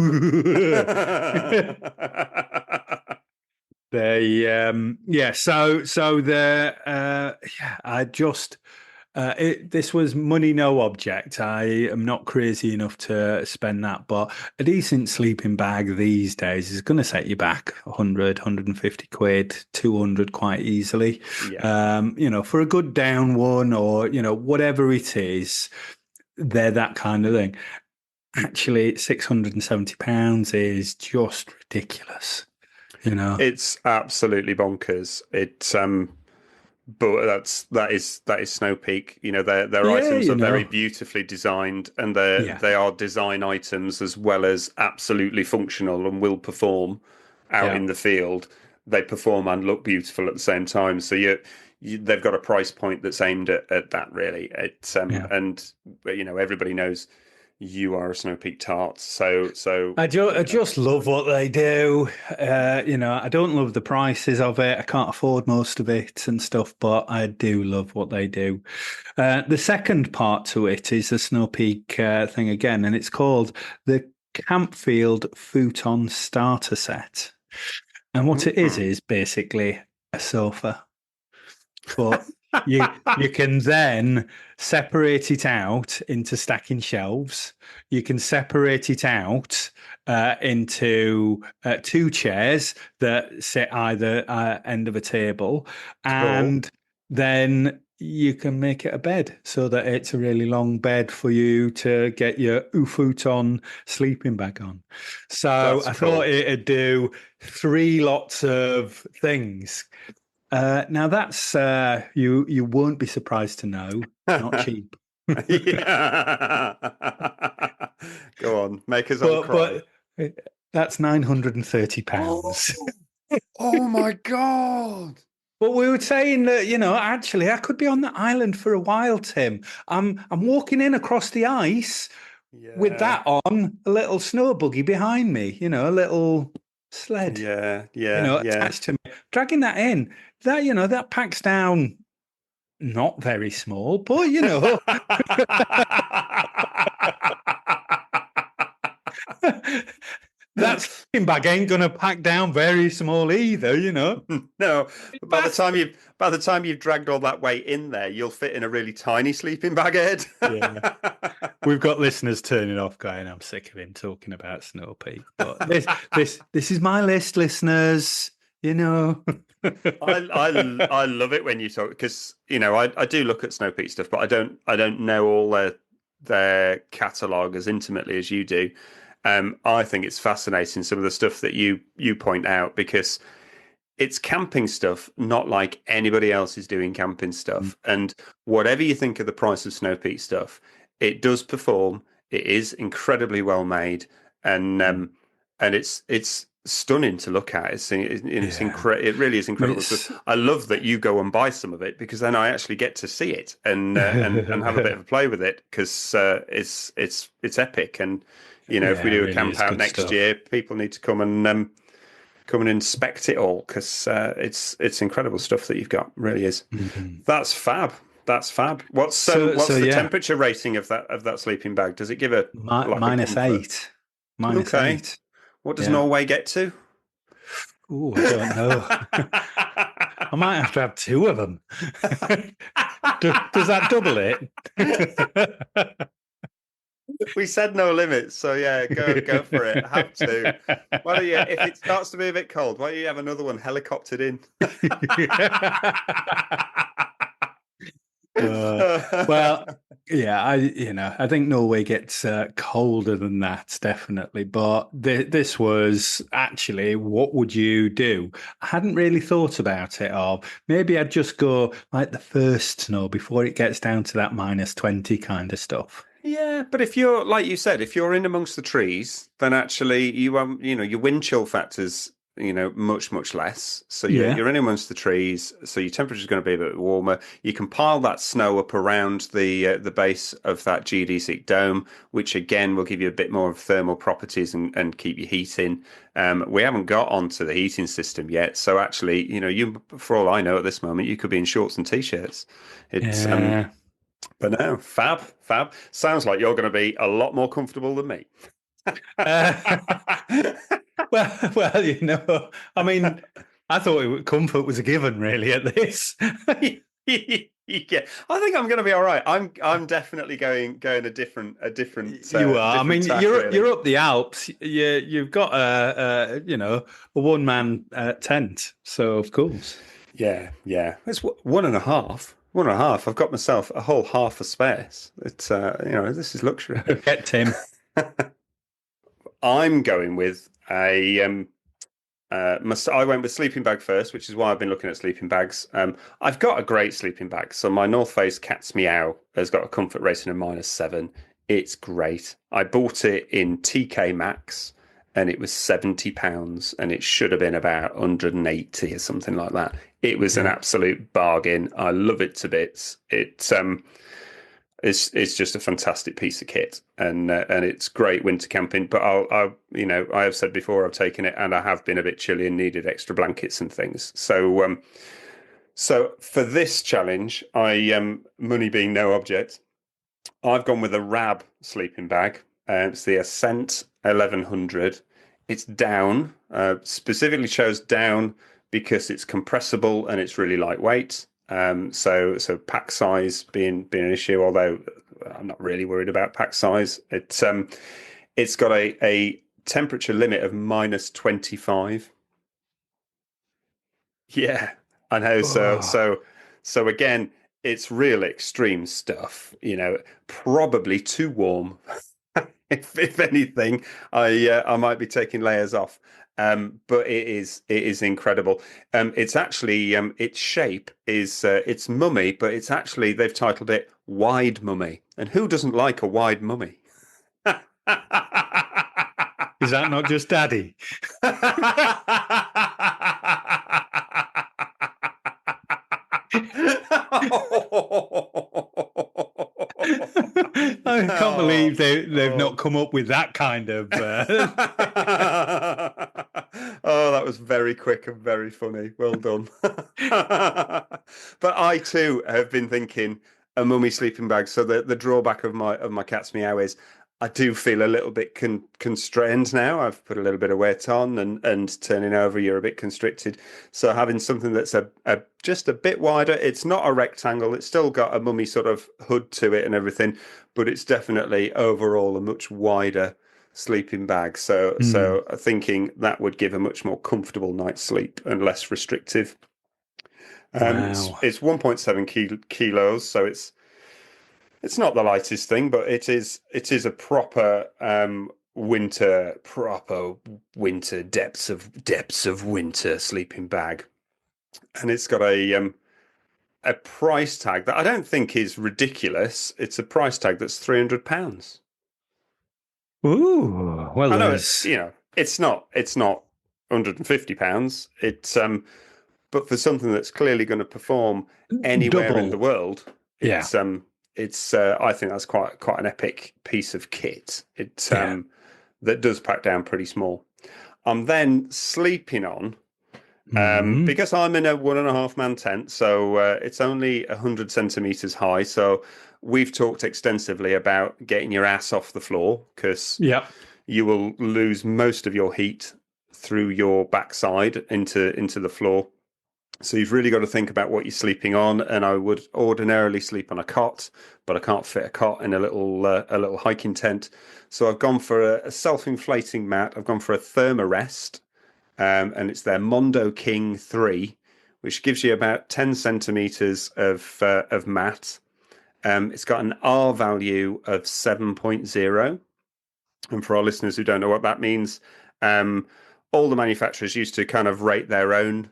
This was money no object. I am not crazy enough to spend that, but a decent sleeping bag these days is going to set you back 100, 150 quid, 200 quite easily. Yeah. For a good down one, or, whatever it is, they're that kind of thing. Actually, £670 is just ridiculous. It's absolutely bonkers. But that is Snow Peak. Their items are very beautifully designed, and they are design items as well as absolutely functional and will perform out in the field. They perform and look beautiful at the same time. So they've got a price point that's aimed at that, really. And everybody knows you are a Snow Peak tart. So I just love what they do. I don't love the prices of it. I can't afford most of it and stuff, but I do love what they do. The second part to it is the Snow Peak thing again, and it's called the Campfield Futon Starter Set. And what it is basically a sofa. But you can then separate it out into stacking shelves. You can separate it out into two chairs that sit either end of a table, and then you can make it a bed so that it's a really long bed for you to get your Ufuton sleeping bag on. So I thought it'd do 3 lots of things. Now that's you won't be surprised to know, not cheap. Yeah. Go on, make us all cry. But that's £930. Oh my God. But we were saying that, actually I could be on the island for a while, Tim. I'm walking in across the ice with that on, a little snow buggy behind me, a little sled. Yeah. Attached to me. Dragging that in. That packs down not very small, but that sleeping bag ain't gonna pack down very small either, No, but by the time you've dragged all that weight in there, you'll fit in a really tiny sleeping bag, Ed. Yeah. We've got listeners turning off going, I'm sick of him talking about Snow Peak. But this is my list, listeners. I love it when you talk, because I do look at Snow Peak stuff, but I don't know all their catalogue as intimately as you do. I think it's fascinating, some of the stuff that you point out, because it's camping stuff, not like anybody else is doing camping stuff. And whatever you think of the price of Snow Peak stuff, it does perform. It is incredibly well made, and it's stunning to look at. It really is incredible. So I love that you go and buy some of it, because then I actually get to see it and have a bit of a play with it, because it's epic. And if we do a camp out next year, people need to come and inspect it all, because it's incredible stuff that you've got. It really is. That's fab. What's the temperature rating of that sleeping bag? Does it give a -8? -8. What does Norway get to? Oh, I don't know. I might have to have 2 of them. Does that double it? We said no limits, so yeah, go for it. Have to. Why don't you, if it starts to be a bit cold, why don't you have another one helicoptered in? Well, yeah, I think Norway gets colder than that, definitely. But this was actually, what would you do? I hadn't really thought about it. Or maybe I'd just go like the first snow before it gets down to that -20 kind of stuff. Yeah, but if you're, like you said, if you're in amongst the trees, then actually your wind chill factor's much less. So you're in amongst the trees, so your temperature's going to be a bit warmer. You can pile that snow up around the base of that geodesic dome, which again will give you a bit more of thermal properties and keep your heat in. We haven't got onto the heating system yet, so actually, you, for all I know at this moment, you could be in shorts and t-shirts. It's but no, fab. Sounds like you're going to be a lot more comfortable than me. Well, I mean, I thought comfort was a given, really, at this. Yeah, I think I'm going to be all right. I'm definitely going a different. You are. I mean, you're really. up the Alps. You've got a one-man tent, so of course. Yeah. It's 1.5. 1.5. I've got myself a whole half a space. It's this is luxury. Get Tim. I'm going with I went with sleeping bag first, which is why I've been looking at sleeping bags. I've got a great sleeping bag. So my North Face Cat's Meow has got a comfort rating of -7. It's great. I bought it in TK Maxx and it was £70 and it should have been about 180 or something like that. It was an absolute bargain. I love it to bits. It's just a fantastic piece of kit, and it's great winter camping. But I have said before I've taken it and I have been a bit chilly and needed extra blankets and things. So for this challenge, money being no object, I've gone with a Rab sleeping bag. It's the Ascent 1100. It's down. Specifically chose down because it's compressible and it's really lightweight. So pack size being an issue, although I'm not really worried about pack size. It's got a temperature limit of -25. Yeah, I know. So again, it's real extreme stuff. Probably too warm. If anything, I might be taking layers off. But it is incredible. It's actually its shape is it's mummy, but it's actually they've titled it Wide Mummy. And who doesn't like a wide mummy? Is that not just Daddy? I can't believe they've not come up with that kind of. Oh, that was very quick and very funny. Well done. But I too have been thinking a mummy sleeping bag. So the drawback of my cat's meow is I do feel a little bit constrained now. I've put a little bit of weight on, and turning over, you're a bit constricted. So having something that's just a bit wider, it's not a rectangle. It's still got a mummy sort of hood to it and everything, but it's definitely overall a much wider sleeping bag. So thinking that would give a much more comfortable night's sleep and less restrictive. Wow. It's 1.7 kilos, so it's not the lightest thing, but it is a proper winter depths of winter sleeping bag, and it's got a price tag that I don't think is ridiculous. It's a price tag that's £300. Ooh, well, I know it's not £150. But for something that's clearly going to perform anywhere in the world, it's I think that's quite an epic piece of kit. That does pack down pretty small. I'm then sleeping on because I'm in a 1.5 man tent, so it's only 100 centimeters high. So we've talked extensively about getting your ass off the floor because you will lose most of your heat through your backside into the floor. So you've really got to think about what you're sleeping on. And I would ordinarily sleep on a cot, but I can't fit a cot in a little hiking tent. So I've gone for a self-inflating mat. I've gone for a Thermarest, and it's their Mondo King 3, which gives you about 10 centimeters of mat. It's got an R value of 7.0. And for our listeners who don't know what that means, all the manufacturers used to kind of rate their own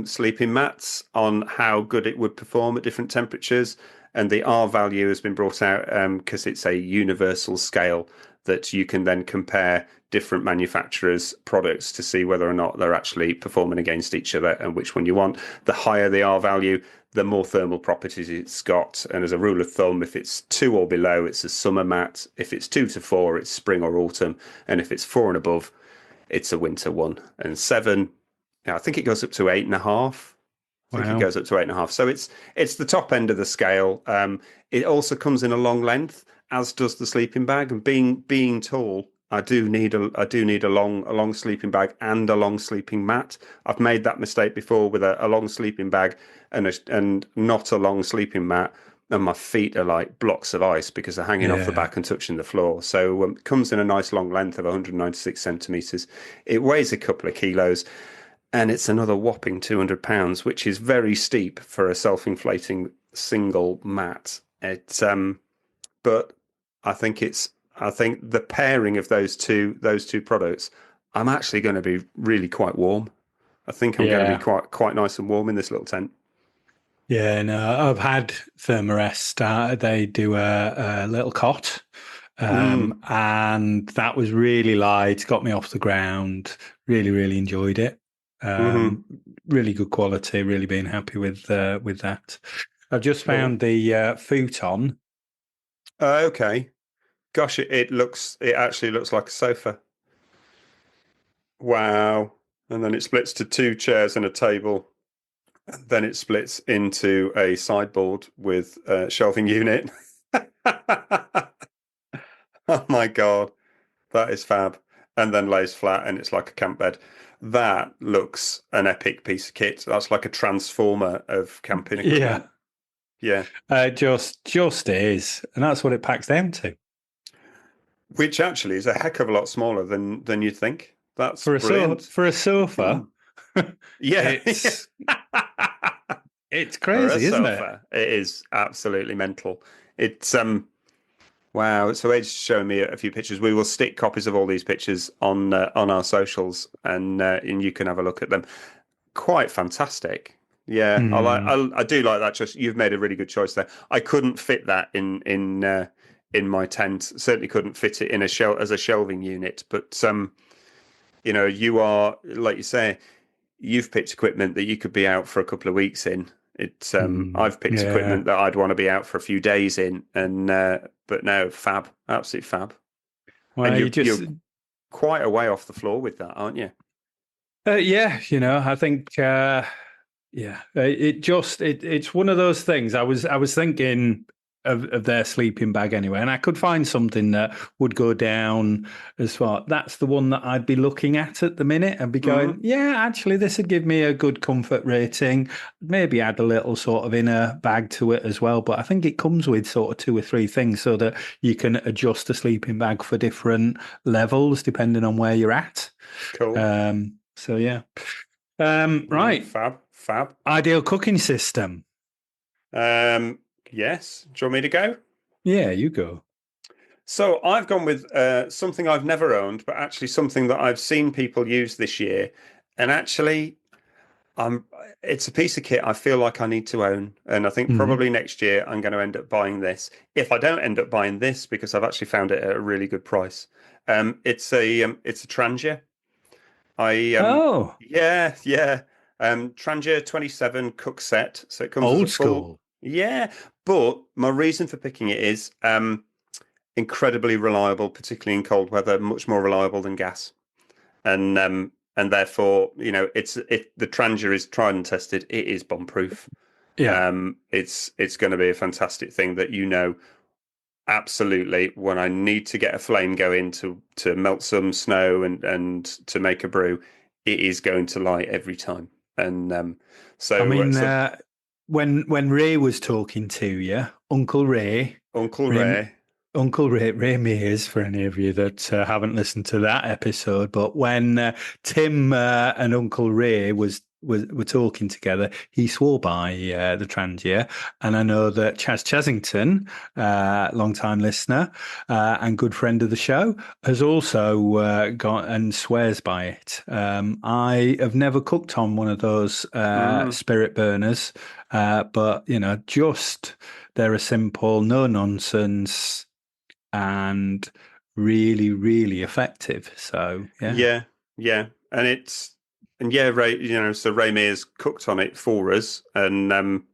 sleeping mats on how good it would perform at different temperatures, and the R value has been brought out because it's a universal scale that you can then compare different manufacturers' products to see whether or not they're actually performing against each other and which one you want. The higher the R value, the more thermal properties it's got. And as a rule of thumb, if it's 2 or below, it's a summer mat. If it's 2 to 4, it's spring or autumn. And if it's 4 and above, it's a winter one. And 7, I think it goes up to 8.5. I think it goes up to 8.5. So it's the top end of the scale. It also comes in a long length, as does the sleeping bag. And being tall, I do need a long sleeping bag and a long sleeping mat. I've made that mistake before with a long sleeping bag and not a long sleeping mat, and my feet are like blocks of ice because they're hanging off the back and touching the floor. So it comes in a nice long length of 196 centimeters. It weighs a couple of kilos. And it's another whopping £200, which is very steep for a self-inflating single mat. But I think the pairing of those two products, I'm actually going to be really quite warm. I think I'm going to be quite nice and warm in this little tent. Yeah, no, I've had Thermarest. They do a little cot, and that was really light. Got me off the ground. Really, really enjoyed it. Really good quality. Really being happy with that. I've just found the futon, Okay. Gosh, it actually looks like a sofa. Wow. And then it splits to two chairs and a table. And then it splits into a sideboard with a shelving unit. Oh my God. That is fab. And then lays flat and it's like a camp bed. That looks an epic piece of kit. That's like a transformer of camping Yeah, equipment. Yeah. just is, and that's what it packs down to Which actually is a heck of a lot smaller than you'd think. That's brilliant. for a sofa. Yeah. it's it's For a crazy, isn't it? sofa, it is absolutely mental. It's wow. So Ed's showing me a few pictures. We will stick copies of all these pictures on our socials, and you can have a look at them. Quite fantastic. Yeah, I do like that. Just you've made a really good choice there. I couldn't fit that in my tent. Certainly couldn't fit it in a shell as a shelving unit. But you are like you say, you've picked equipment that you could be out for a couple of weeks in. It's I've picked Yeah. equipment that I'd want to be out for a few days in, and but no, fab, absolute fab. Well, And you you're just quite a way off the floor with that, aren't you? yeah, I think yeah, it's one of those things. I was thinking of their sleeping bag anyway, and I could find something that would go down as far. That's the one that I'd be looking at the minute and be going, yeah, actually, this would give me a good comfort rating. Maybe add a little sort of inner bag to it as well. But I think it comes with sort of 2 or 3 things so that you can adjust the sleeping bag for different levels depending on where you're at. Cool. So yeah. Yeah, Right. fab. Ideal cooking system. Yes. Do you want me to go? Yeah, you go. So I've gone with something I've never owned, but actually something that I've seen people use this year, and actually, it's a piece of kit I feel like I need to own, and I think probably next year I'm going to end up buying this. If I don't end up buying this, because I've actually found it at a really good price, it's a Trangia. Oh, Yeah. Trangia 27 cook set. So it comes as a old full. school. Yeah, but my reason for picking it is incredibly reliable, particularly in cold weather, much more reliable than gas. And therefore, the Trangia is tried and tested. It is bomb proof. Yeah. It's going to be a fantastic thing that absolutely when I need to get a flame going to melt some snow and to make a brew, it is going to light every time. And I so, mean, so when Ray was talking to you, Uncle Ray, Uncle Ray, Ray, Uncle Ray Mears, for any of you that haven't listened to that episode, but when Tim and Uncle Ray were talking together, he swore by the Trangia, and I know that Chaz Chasington, long-time listener and good friend of the show, has also got and swears by it. I have never cooked on one of those spirit burners, but just they're a simple, no nonsense and really, really effective. So yeah, and yeah, Ray, so Ray Mears cooked on it for us and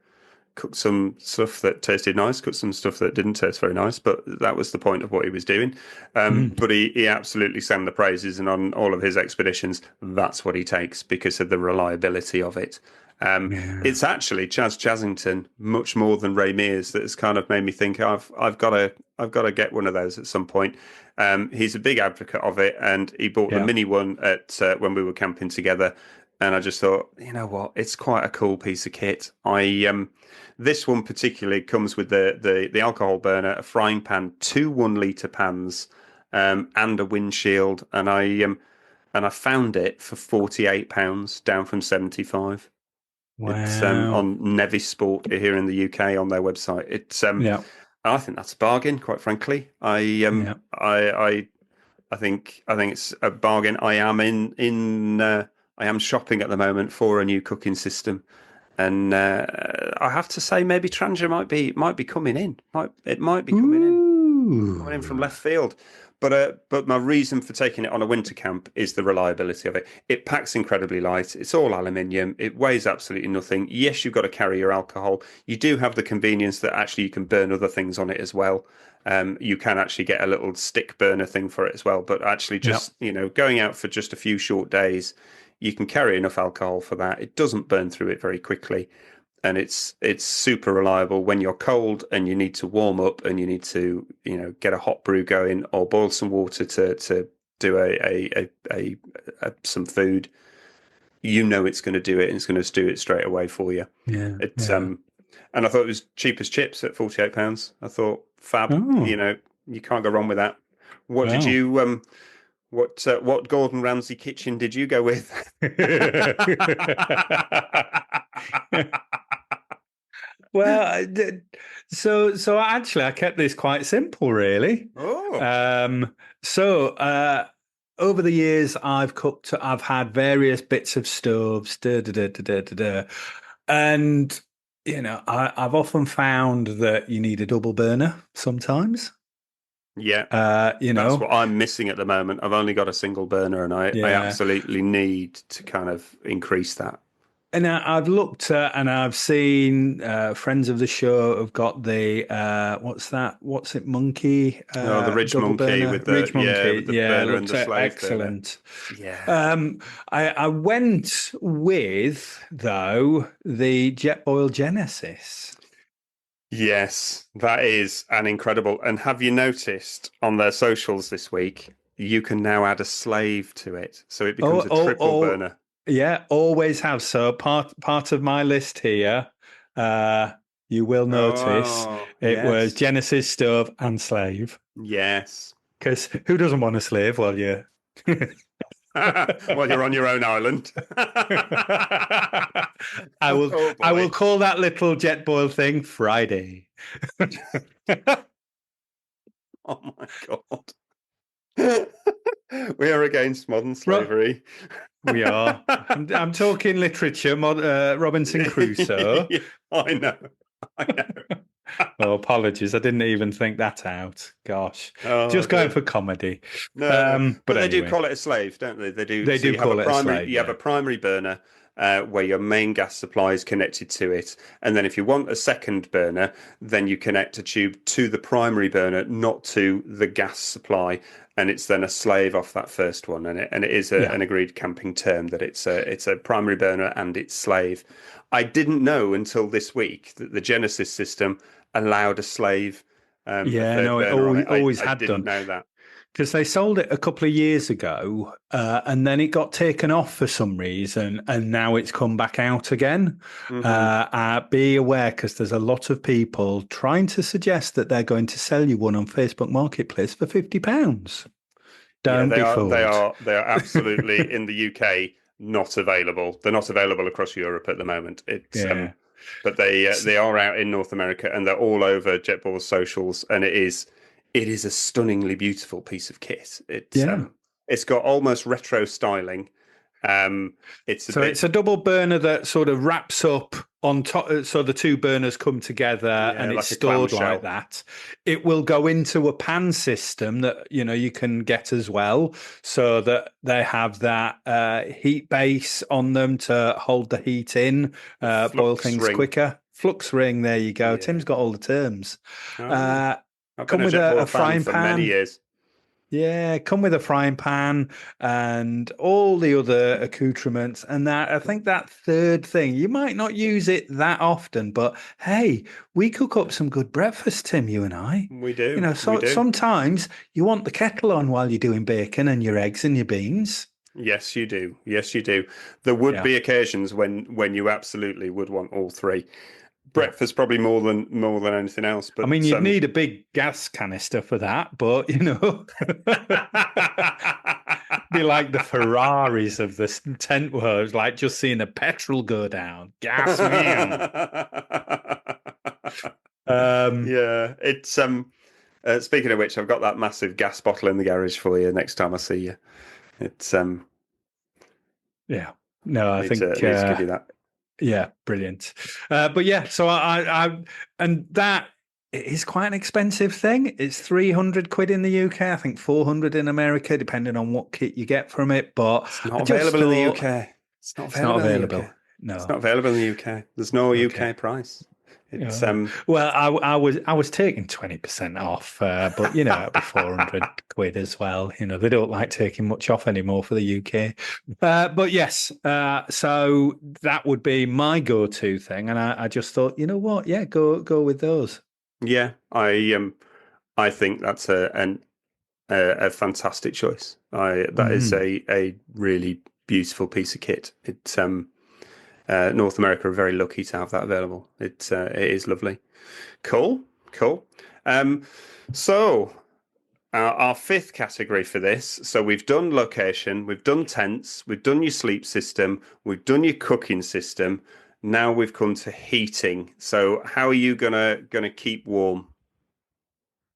cooked some stuff that tasted nice, cooked some stuff that didn't taste very nice, but that was the point of what he was doing. But he absolutely sang the praises, and on all of his expeditions, that's what he takes because of the reliability of it. It's actually Chaz Chasington much more than Ray Mears that has kind of made me think I've got to get one of those at some point. He's a big advocate of it, and he bought the mini one at when we were camping together. And I just thought, you know what, it's quite a cool piece of kit. This one particularly comes with the alcohol burner, a frying pan, 2 1-litre pans, and a windshield. And I found it for £48, down from 75. It's wow. on Nevis Sport here in the UK on their website. I think that's a bargain, quite frankly. I think it's a bargain. I am shopping at the moment for a new cooking system, and I have to say maybe Trangia might be coming in. It might be coming in. coming in from left field. But my reason for taking it on a winter camp is the reliability of it. It packs incredibly light. It's all aluminium. It weighs absolutely nothing. Yes, you've got to carry your alcohol. You do have the convenience that actually you can burn other things on it as well. You can actually get a little stick burner thing for it as well. But actually, just going out for just a few short days, you can carry enough alcohol for that. It doesn't burn through it very quickly, and it's super reliable when you're cold and you need to warm up and you need to get a hot brew going or boil some water to do some food. It's going to do it, and it's going to do it straight away for you. And I thought it was cheap as chips at £48. I thought fab. You can't go wrong with that. What did you what Gordon Ramsay kitchen did you go with? Well, so actually, I kept this quite simple, really. Over the years, I've had various bits of stoves, and I've often found that you need a double burner sometimes. Yeah, that's what I'm missing at the moment. I've only got a single burner, and I absolutely need to kind of increase that. And I've looked at and I've seen friends of the show have got the what's it, Monkey? The Ridge Monkey burner. with the burner and the slave excellent. Burner. I went with though the Jetboil Genesis. Yes, that is an incredible. And have you noticed on their socials this week, you can now add a slave to it, so it becomes a triple burner. Yeah, always have. So part of my list here, you will notice was Genesis, stove, and slave. Yes. Because who doesn't want a slave while you're... While you're on your own island. I will call that little Jetboil thing Friday. Oh, my God. We are against modern slavery. We are. I'm talking literature, Robinson Crusoe. Yeah, I know. Oh, apologies. I didn't even think that out. Gosh. Just going for comedy. No, but anyway. They do call it a slave, don't they? They do. They do call it a slave. You have a primary burner where your main gas supply is connected to it. And then if you want a second burner, then you connect a tube to the primary burner, not to the gas supply. And it's then a slave off that first one. And it is an agreed camping term that it's a primary burner and it's slave. I didn't know until this week that the Genesis system allowed a slave. It always had done. I didn't know that. Because they sold it a couple of years ago, and then it got taken off for some reason, and now it's come back out again. Mm-hmm. Be aware, because there's a lot of people trying to suggest that they're going to sell you one on Facebook Marketplace for £50. Don't be fooled. They are absolutely in the UK not available. They're not available across Europe at the moment. But they are out in North America, and they're all over Jetboil's socials, and it is a stunningly beautiful piece of kit. It's got almost retro styling. It's a double burner that sort of wraps up on top, so the two burners come together, and it's stored like that. It will go into a pan system that you can get as well, so that they have that heat base on them to hold the heat in, boil things quicker. Flux ring, there you go. Yeah. Tim's got all the terms. Come with a frying pan. Many years. Yeah, come with a frying pan and all the other accoutrements. And I think that third thing, you might not use it that often, but hey, we cook up some good breakfast, Tim, you and I. We do. Sometimes you want the kettle on while you're doing bacon and your eggs and your beans. Yes, you do. Yes, you do. There would be occasions when you absolutely would want all three. Breakfast probably more than anything else. But I mean, you'd need a big gas canister for that, but be like the Ferraris of the tent world, like just seeing the petrol go down. Gas, man. It's speaking of which, I've got that massive gas bottle in the garage for you next time I see you. It's I think need to give you that. Yeah, brilliant. But yeah, so I and that it is quite an expensive thing. It's 300 quid in the UK, I think 400 in America, depending on what kit you get from it. But It's I not just available in the thought UK. It's not it's not available in the available. UK. It's No. not available in the UK. There's no Okay. UK price. It's Oh. Well, I was taking 20% off, but it'd be 400 quid as well. They don't like taking much off anymore for the UK. But yes, so that would be my go-to thing, and I just thought, you know what? Yeah, go with those. yeah, I think that's a fantastic choice. That is a really beautiful piece of kit. It's North America are very lucky to have that available. It is lovely. Cool. So our fifth category for this. So we've done location, we've done tents, we've done your sleep system, we've done your cooking system. Now we've come to heating. So how are you gonna keep warm?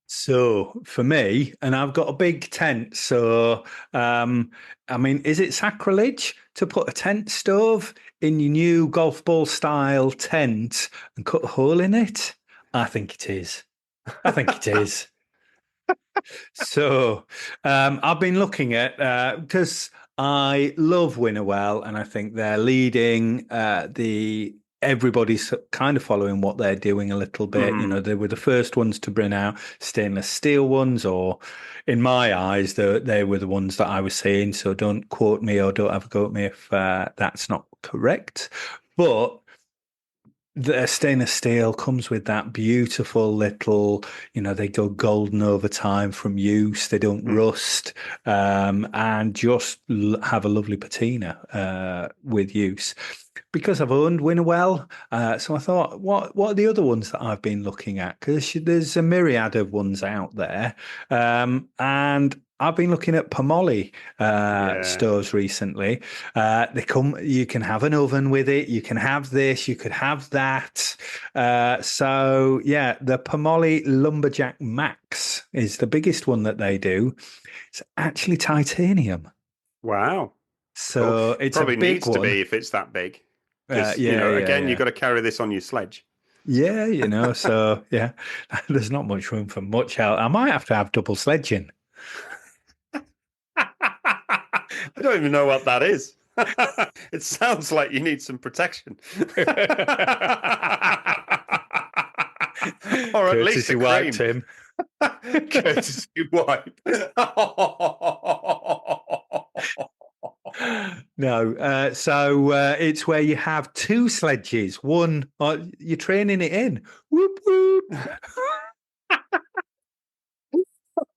So for me, and I've got a big tent, so I mean, is it sacrilege to put a tent stove in your new golf ball style tent and cut a hole in it? I think it is. I think it is. So I've been looking at because I love Winterwell, and I think they're leading the. Everybody's kind of following what they're doing a little bit. They were the first ones to bring out stainless steel ones, or in my eyes, they were the ones that I was seeing. So don't quote me or don't have a go at me if that's not correct. But the stainless steel comes with that beautiful little, they go golden over time from use. They don't rust, and just have a lovely patina with use. Because I've owned Winterwell, so I thought, what are the other ones that I've been looking at? Because there's a myriad of ones out there, and I've been looking at Pomoli stoves recently. You can have an oven with it. You can have this. You could have that. So yeah, the Pomoli Lumberjack Max is the biggest one that they do. It's actually titanium. Wow. So Cool. it's Probably a big needs one. to be if it's that big. Because, Yeah. you've got to carry this on your sledge. Yeah, so yeah, there's not much room for much else. I might have to have double sledging. I don't even know what that is. It sounds like you need some protection. Or at least a wipe, cream. Tim. Courtesy wipe. No, so it's where you have two sledges. One, you're training it in. Whoop whoop.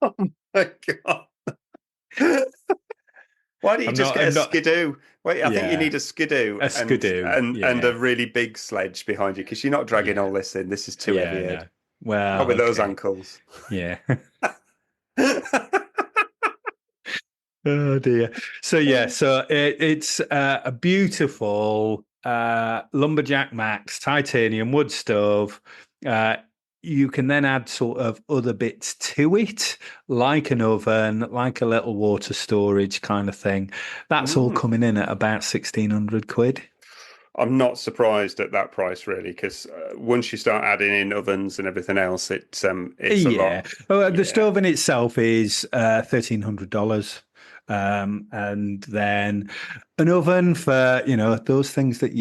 Oh my God. Why don't you just get a skidoo? Wait, I think you need a skidoo, and a really big sledge behind you, because you're not dragging all this in. This is too heavy. No. Well, not with those ankles. Yeah. Oh dear. So yeah, so it's a beautiful Lumberjack Max titanium wood stove. You can then add sort of other bits to it, like an oven, like a little water storage kind of thing. That's all coming in at about 1,600 quid. I'm not surprised at that price, really, because once you start adding in ovens and everything else, it's a lot. Well, the stove in itself is $1,300. And then an oven for, those things that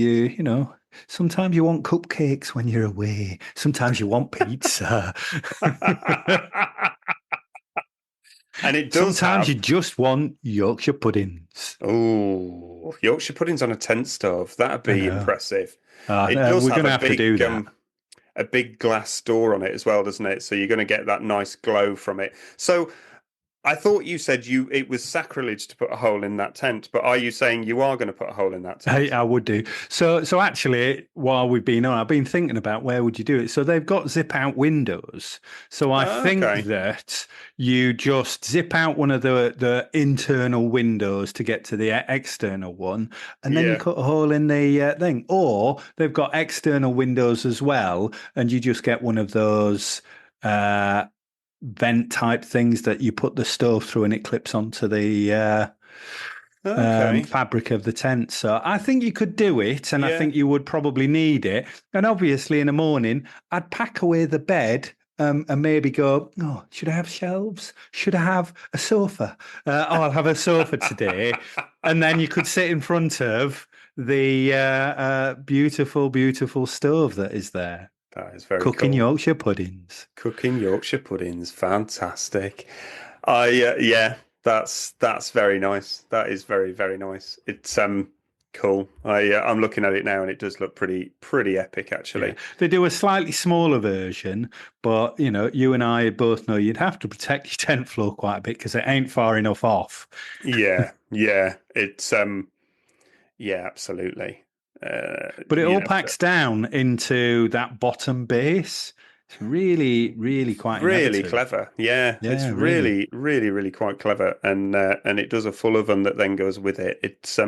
sometimes you want cupcakes when you're away. Sometimes you want pizza. And it does Sometimes you just want Yorkshire puddings. Oh, Yorkshire puddings on a tent stove. That'd be impressive. It does we're going to have to do that. A big glass door on it as well, doesn't it? So you're going to get that nice glow from it. So I thought you said it was sacrilege to put a hole in that tent, but are you saying you are going to put a hole in that tent? I would do. So actually, while we've been on, I've been thinking about where would you do it. So they've got zip out windows. So I think that you just zip out one of the internal windows to get to the external one, and then you cut a hole in the thing. Or they've got external windows as well, and you just get one of those vent type things that you put the stove through and it clips onto the fabric of the tent. So I think you could do it, and I think you would probably need it. And obviously in the morning, I'd pack away the bed and maybe go, oh, should I have shelves? Should I have a sofa? I'll have a sofa today. And then you could sit in front of the beautiful, beautiful stove that is there. That is very Cooking cool. Yorkshire puddings. Cooking Yorkshire puddings, fantastic. Yeah, that's very nice. That is very, very nice. It's cool. I'm looking at it now, and it does look pretty epic, actually. Yeah. They do a slightly smaller version, but you and I both know you'd have to protect your tent floor quite a bit because it ain't far enough off. Yeah, it's yeah, absolutely. But it all packs down into that bottom base. It's really, really quite really innovative. clever. Yeah, it's really, really, really quite clever, and it does a full oven that then goes with it. It's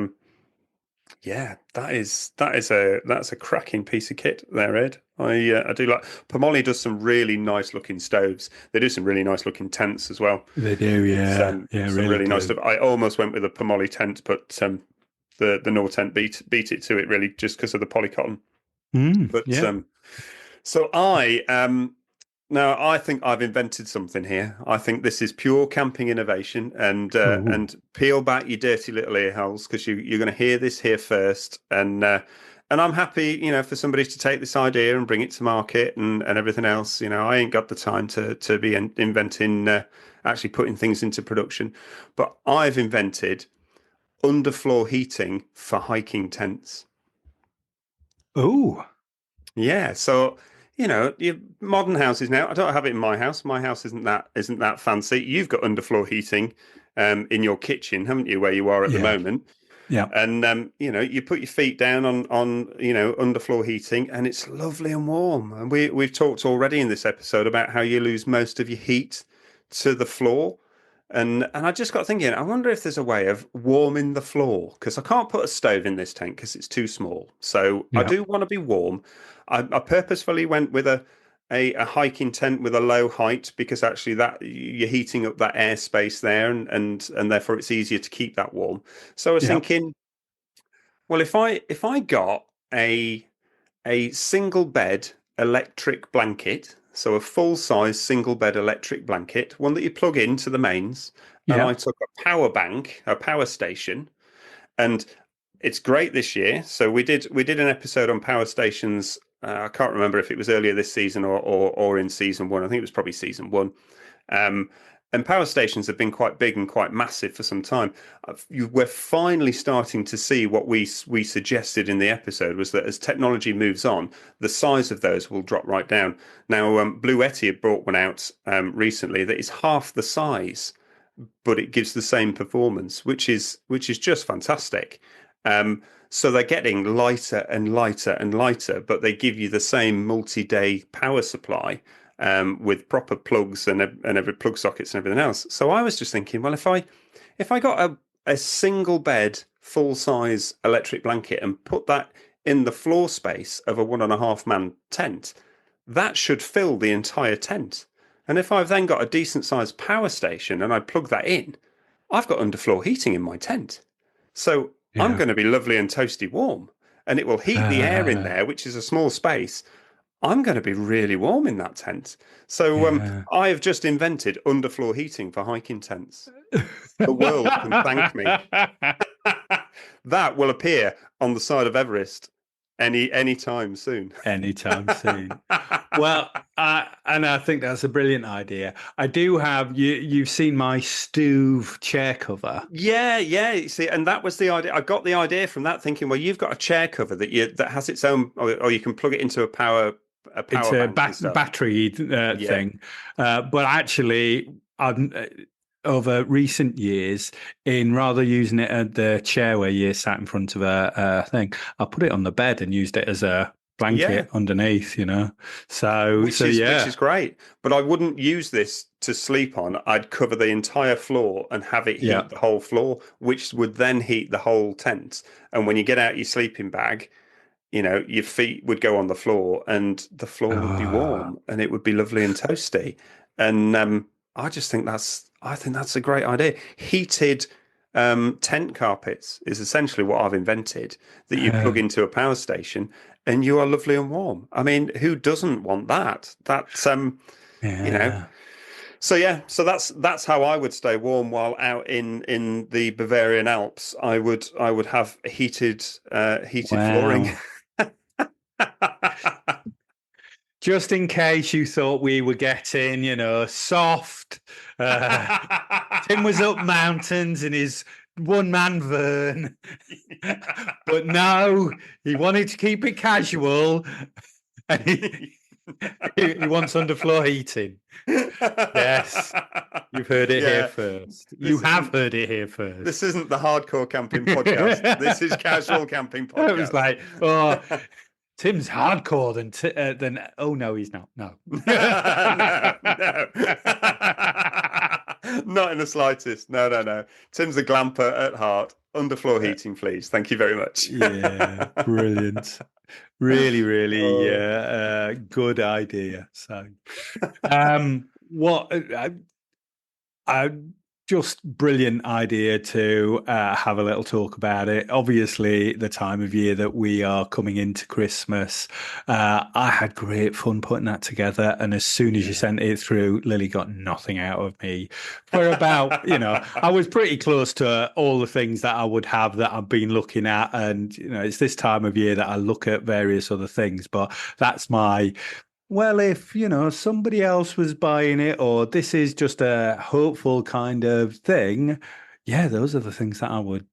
yeah, that's a cracking piece of kit there, Ed. I do like. Pomoli does some really nice looking stoves. They do some really nice looking tents as well. They do, yeah, some really nice stuff. I almost went with a Pomoli tent, but the Nor tent beat it to it really just because of the polycotton. So now I think I've invented something here. I think this is pure camping innovation, and peel back your dirty little ear holes because you're going to hear this here first. And I'm happy, for somebody to take this idea and bring it to market and everything else. I ain't got the time to be inventing, actually putting things into production, but I've invented underfloor heating for hiking tents. Oh, yeah. So. Your modern houses now. I don't have it in my house. My house isn't that fancy. You've got underfloor heating in your kitchen, haven't you? Where you are at the moment. Yeah. And you put your feet down on underfloor heating, and it's lovely and warm. And we've talked already in this episode about how you lose most of your heat to the floor. And I just got thinking, I wonder if there's a way of warming the floor, because I can't put a stove in this tent because it's too small. So I do want to be warm. I purposefully went with a hiking tent with a low height because actually that you're heating up that airspace there, and therefore it's easier to keep that warm. So I was thinking, well, if I got a single bed electric blanket. So a full-size single-bed electric blanket, one that you plug into the mains. And I took a power bank, a power station, and it's great this year. So we did an episode on power stations. I can't remember if it was earlier this season or in season one. I think it was probably season one. And power stations have been quite big and quite massive for some time. We're finally starting to see what we suggested in the episode was that as technology moves on, the size of those will drop right down. Now, Blue Yeti had brought one out recently that is half the size, but it gives the same performance, which is just fantastic. So they're getting lighter and lighter and lighter, but they give you the same multi-day power supply. With proper plugs and every plug sockets and everything else. So I was just thinking, well, if I got a single bed full size electric blanket and put that in the floor space of a 1.5 man tent, that should fill the entire tent. And if I've then got a decent sized power station and I plug that in, I've got underfloor heating in my tent. So I'm going to be lovely and toasty warm, and it will heat the air in there, which is a small space. I'm going to be really warm in that tent. So I have just invented underfloor heating for hiking tents. The world can thank me. That will appear on the side of Everest any time soon. Anytime soon. Well, and I think that's a brilliant idea. I do have you've seen my stove chair cover. Yeah. You see, and that was the idea. I got the idea from that, thinking, well, you've got a chair cover that has its own, or you can plug it into a power. It's a battery thing, but actually, over recent years, in rather using it at the chair where you sat in front of a thing, I put it on the bed and used it as a blanket underneath. Which is great. But I wouldn't use this to sleep on. I'd cover the entire floor and have it heat the whole floor, which would then heat the whole tent. And when you get out your sleeping bag, your feet would go on the floor and the floor would be warm and it would be lovely and toasty. And I think that's a great idea. Heated tent carpets is essentially what I've invented, that you plug into a power station and you are lovely and warm. I mean, who doesn't want that? you know. Yeah. So that's how I would stay warm while out in the Bavarian Alps. I would have heated flooring. Wow. Just in case you thought we were getting, soft. Tim was up mountains in his one-man van. But no, he wanted to keep it casual. And he wants underfloor heating. Yes. You've heard it here first. You have heard it here first. This isn't the hardcore camping podcast. This is casual camping podcast. It was like, oh, Tim's hardcore than oh no, he's not. No. No. Not in the slightest. No. Tim's a glamper at heart. Underfloor heating, please. Thank you very much. Yeah, brilliant. Really, really good idea. So, what just brilliant idea to have a little talk about it. Obviously, the time of year that we are coming into Christmas, I had great fun putting that together. And as soon as you sent it through, Lily got nothing out of me for about, I was pretty close to all the things that I would have that I've been looking at. And, it's this time of year that I look at various other things, but that's well, if, somebody else was buying it, or this is just a hopeful kind of thing, yeah, those are the things that I would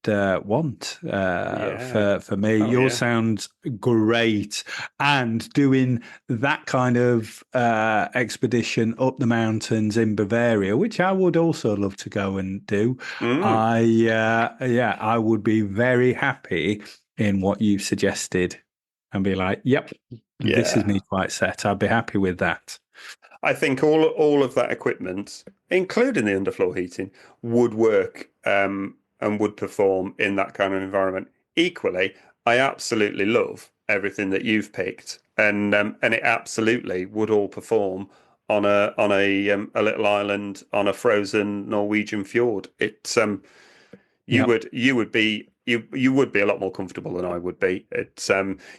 want for me. Yours sounds great. And doing that kind of expedition up the mountains in Bavaria, which I would also love to go and do, I would be very happy in what you've suggested and be like, yep. Yeah. This is me quite set. I'd be happy with that. I think all of that equipment, including the underfloor heating, would work and would perform in that kind of environment. Equally, I absolutely love everything that you've picked, and it absolutely would all perform on a little island on a frozen Norwegian fjord. You would be a lot more comfortable than I would be.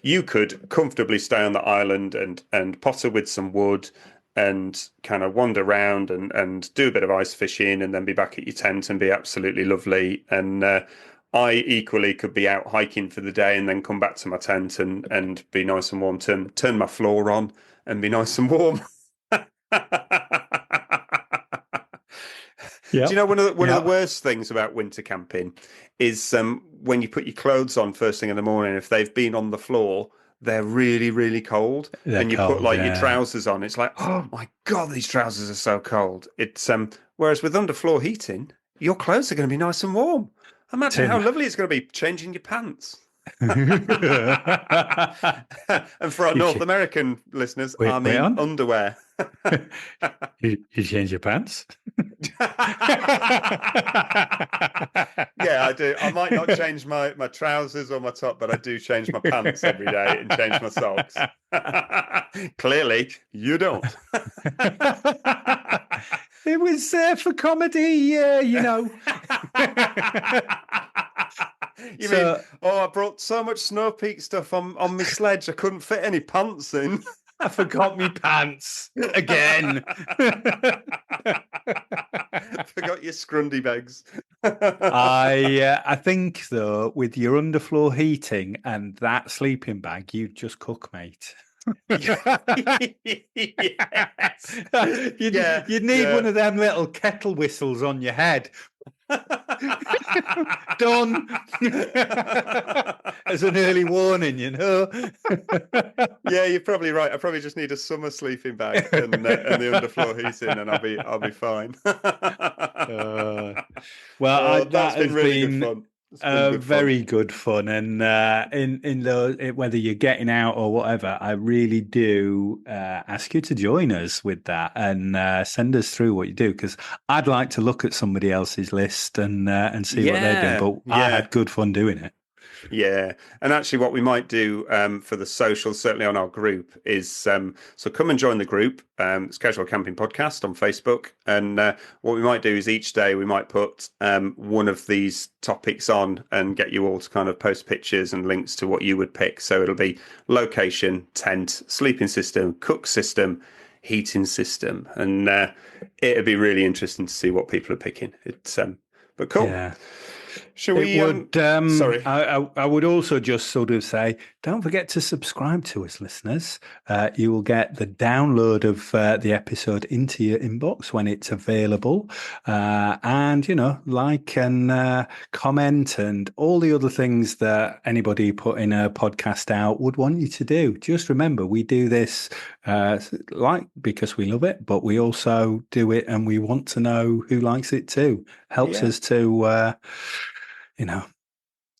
You could comfortably stay on the island and potter with some wood and kind of wander around and do a bit of ice fishing and then be back at your tent and be absolutely lovely. And I equally could be out hiking for the day and then come back to my tent and be nice and warm, turn my floor on and be nice and warm. Yep. Do you know one of the worst things about winter camping is when you put your clothes on first thing in the morning, if they've been on the floor, they're really, really cold. And you put your trousers on, it's like, oh my God, these trousers are so cold. It's whereas with underfloor heating, your clothes are going to be nice and warm. Imagine how lovely it's going to be changing your pants. And for our North American listeners, I mean underwear. You change your pants? Yeah, I do. I might not change my trousers or my top, but I do change my pants every day and change my socks. Clearly, you don't. It was for comedy, you know. You mean, I brought so much Snow Peak stuff on my sledge, I couldn't fit any pants in. I forgot me pants again. Forgot your scrundy bags. I think though, with your underfloor heating and that sleeping bag, you'd just cook, mate. Yes. You'd need one of them little kettle whistles on your head. Done. As an early warning, you know. Yeah, you're probably right. I probably just need a summer sleeping bag and the underfloor heating, and I'll be fine. That's been really good fun. Very good fun, and in whether you're getting out or whatever, I really do ask you to join us with that and send us through what you do, because I'd like to look at somebody else's list and see what they're doing. But I had good fun doing it. Yeah, and actually what we might do for the socials, certainly on our group, is so come and join the group. It's Casual Camping Podcast on Facebook, and what we might do is each day we might put one of these topics on and get you all to kind of post pictures and links to what you would pick. So it'll be location, tent, sleeping system, cook system, heating system, and it'd be really interesting to see what people are picking. It's but cool. Yeah. Shall we? Sorry. I would also just sort of say, don't forget to subscribe to us, listeners. You will get the download of the episode into your inbox when it's available. And, like and comment and all the other things that anybody putting a podcast out would want you to do. Just remember, we do this because we love it, but we also do it and we want to know who likes it too. Helps us to...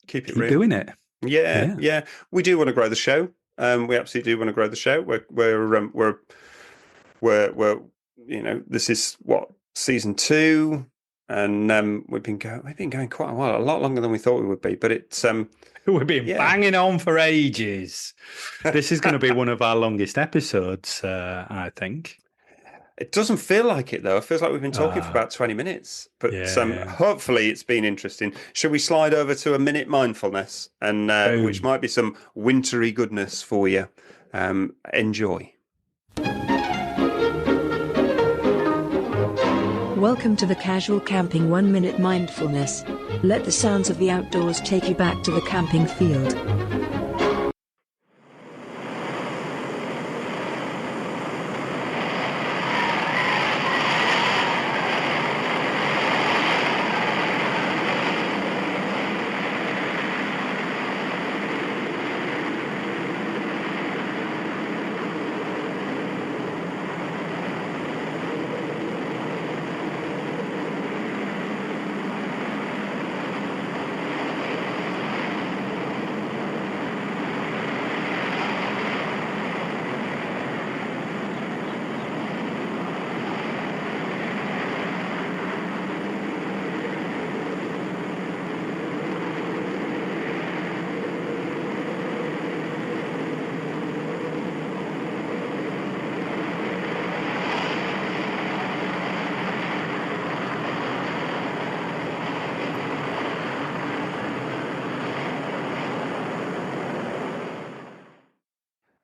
keep real. Doing it. Yeah. We do want to grow the show. We absolutely do want to grow the show. We're this is what, season 2, and we've been going quite a while, a lot longer than we thought we would be. But it's we've been banging on for ages. This is going to be one of our longest episodes, I think. It doesn't feel like it, though. It feels like we've been talking for about 20 minutes. But hopefully it's been interesting. Shall we slide over to a minute mindfulness, and which might be some wintry goodness for you? Enjoy. Welcome to the Casual Camping 1 Minute Mindfulness. Let the sounds of the outdoors take you back to the camping field.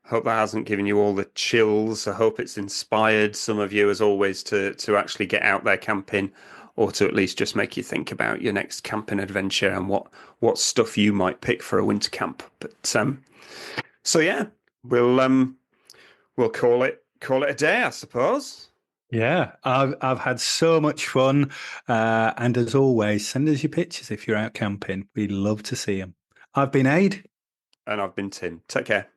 Hope that hasn't given you all the chills. I hope it's inspired some of you, as always, to actually get out there camping, or to at least just make you think about your next camping adventure and what stuff you might pick for a winter camp. But so yeah, we'll call it a day, I suppose. Yeah, I've had so much fun, and as always, send us your pictures if you're out camping. We'd love to see them. I've been Ade, and I've been Tim. Take care.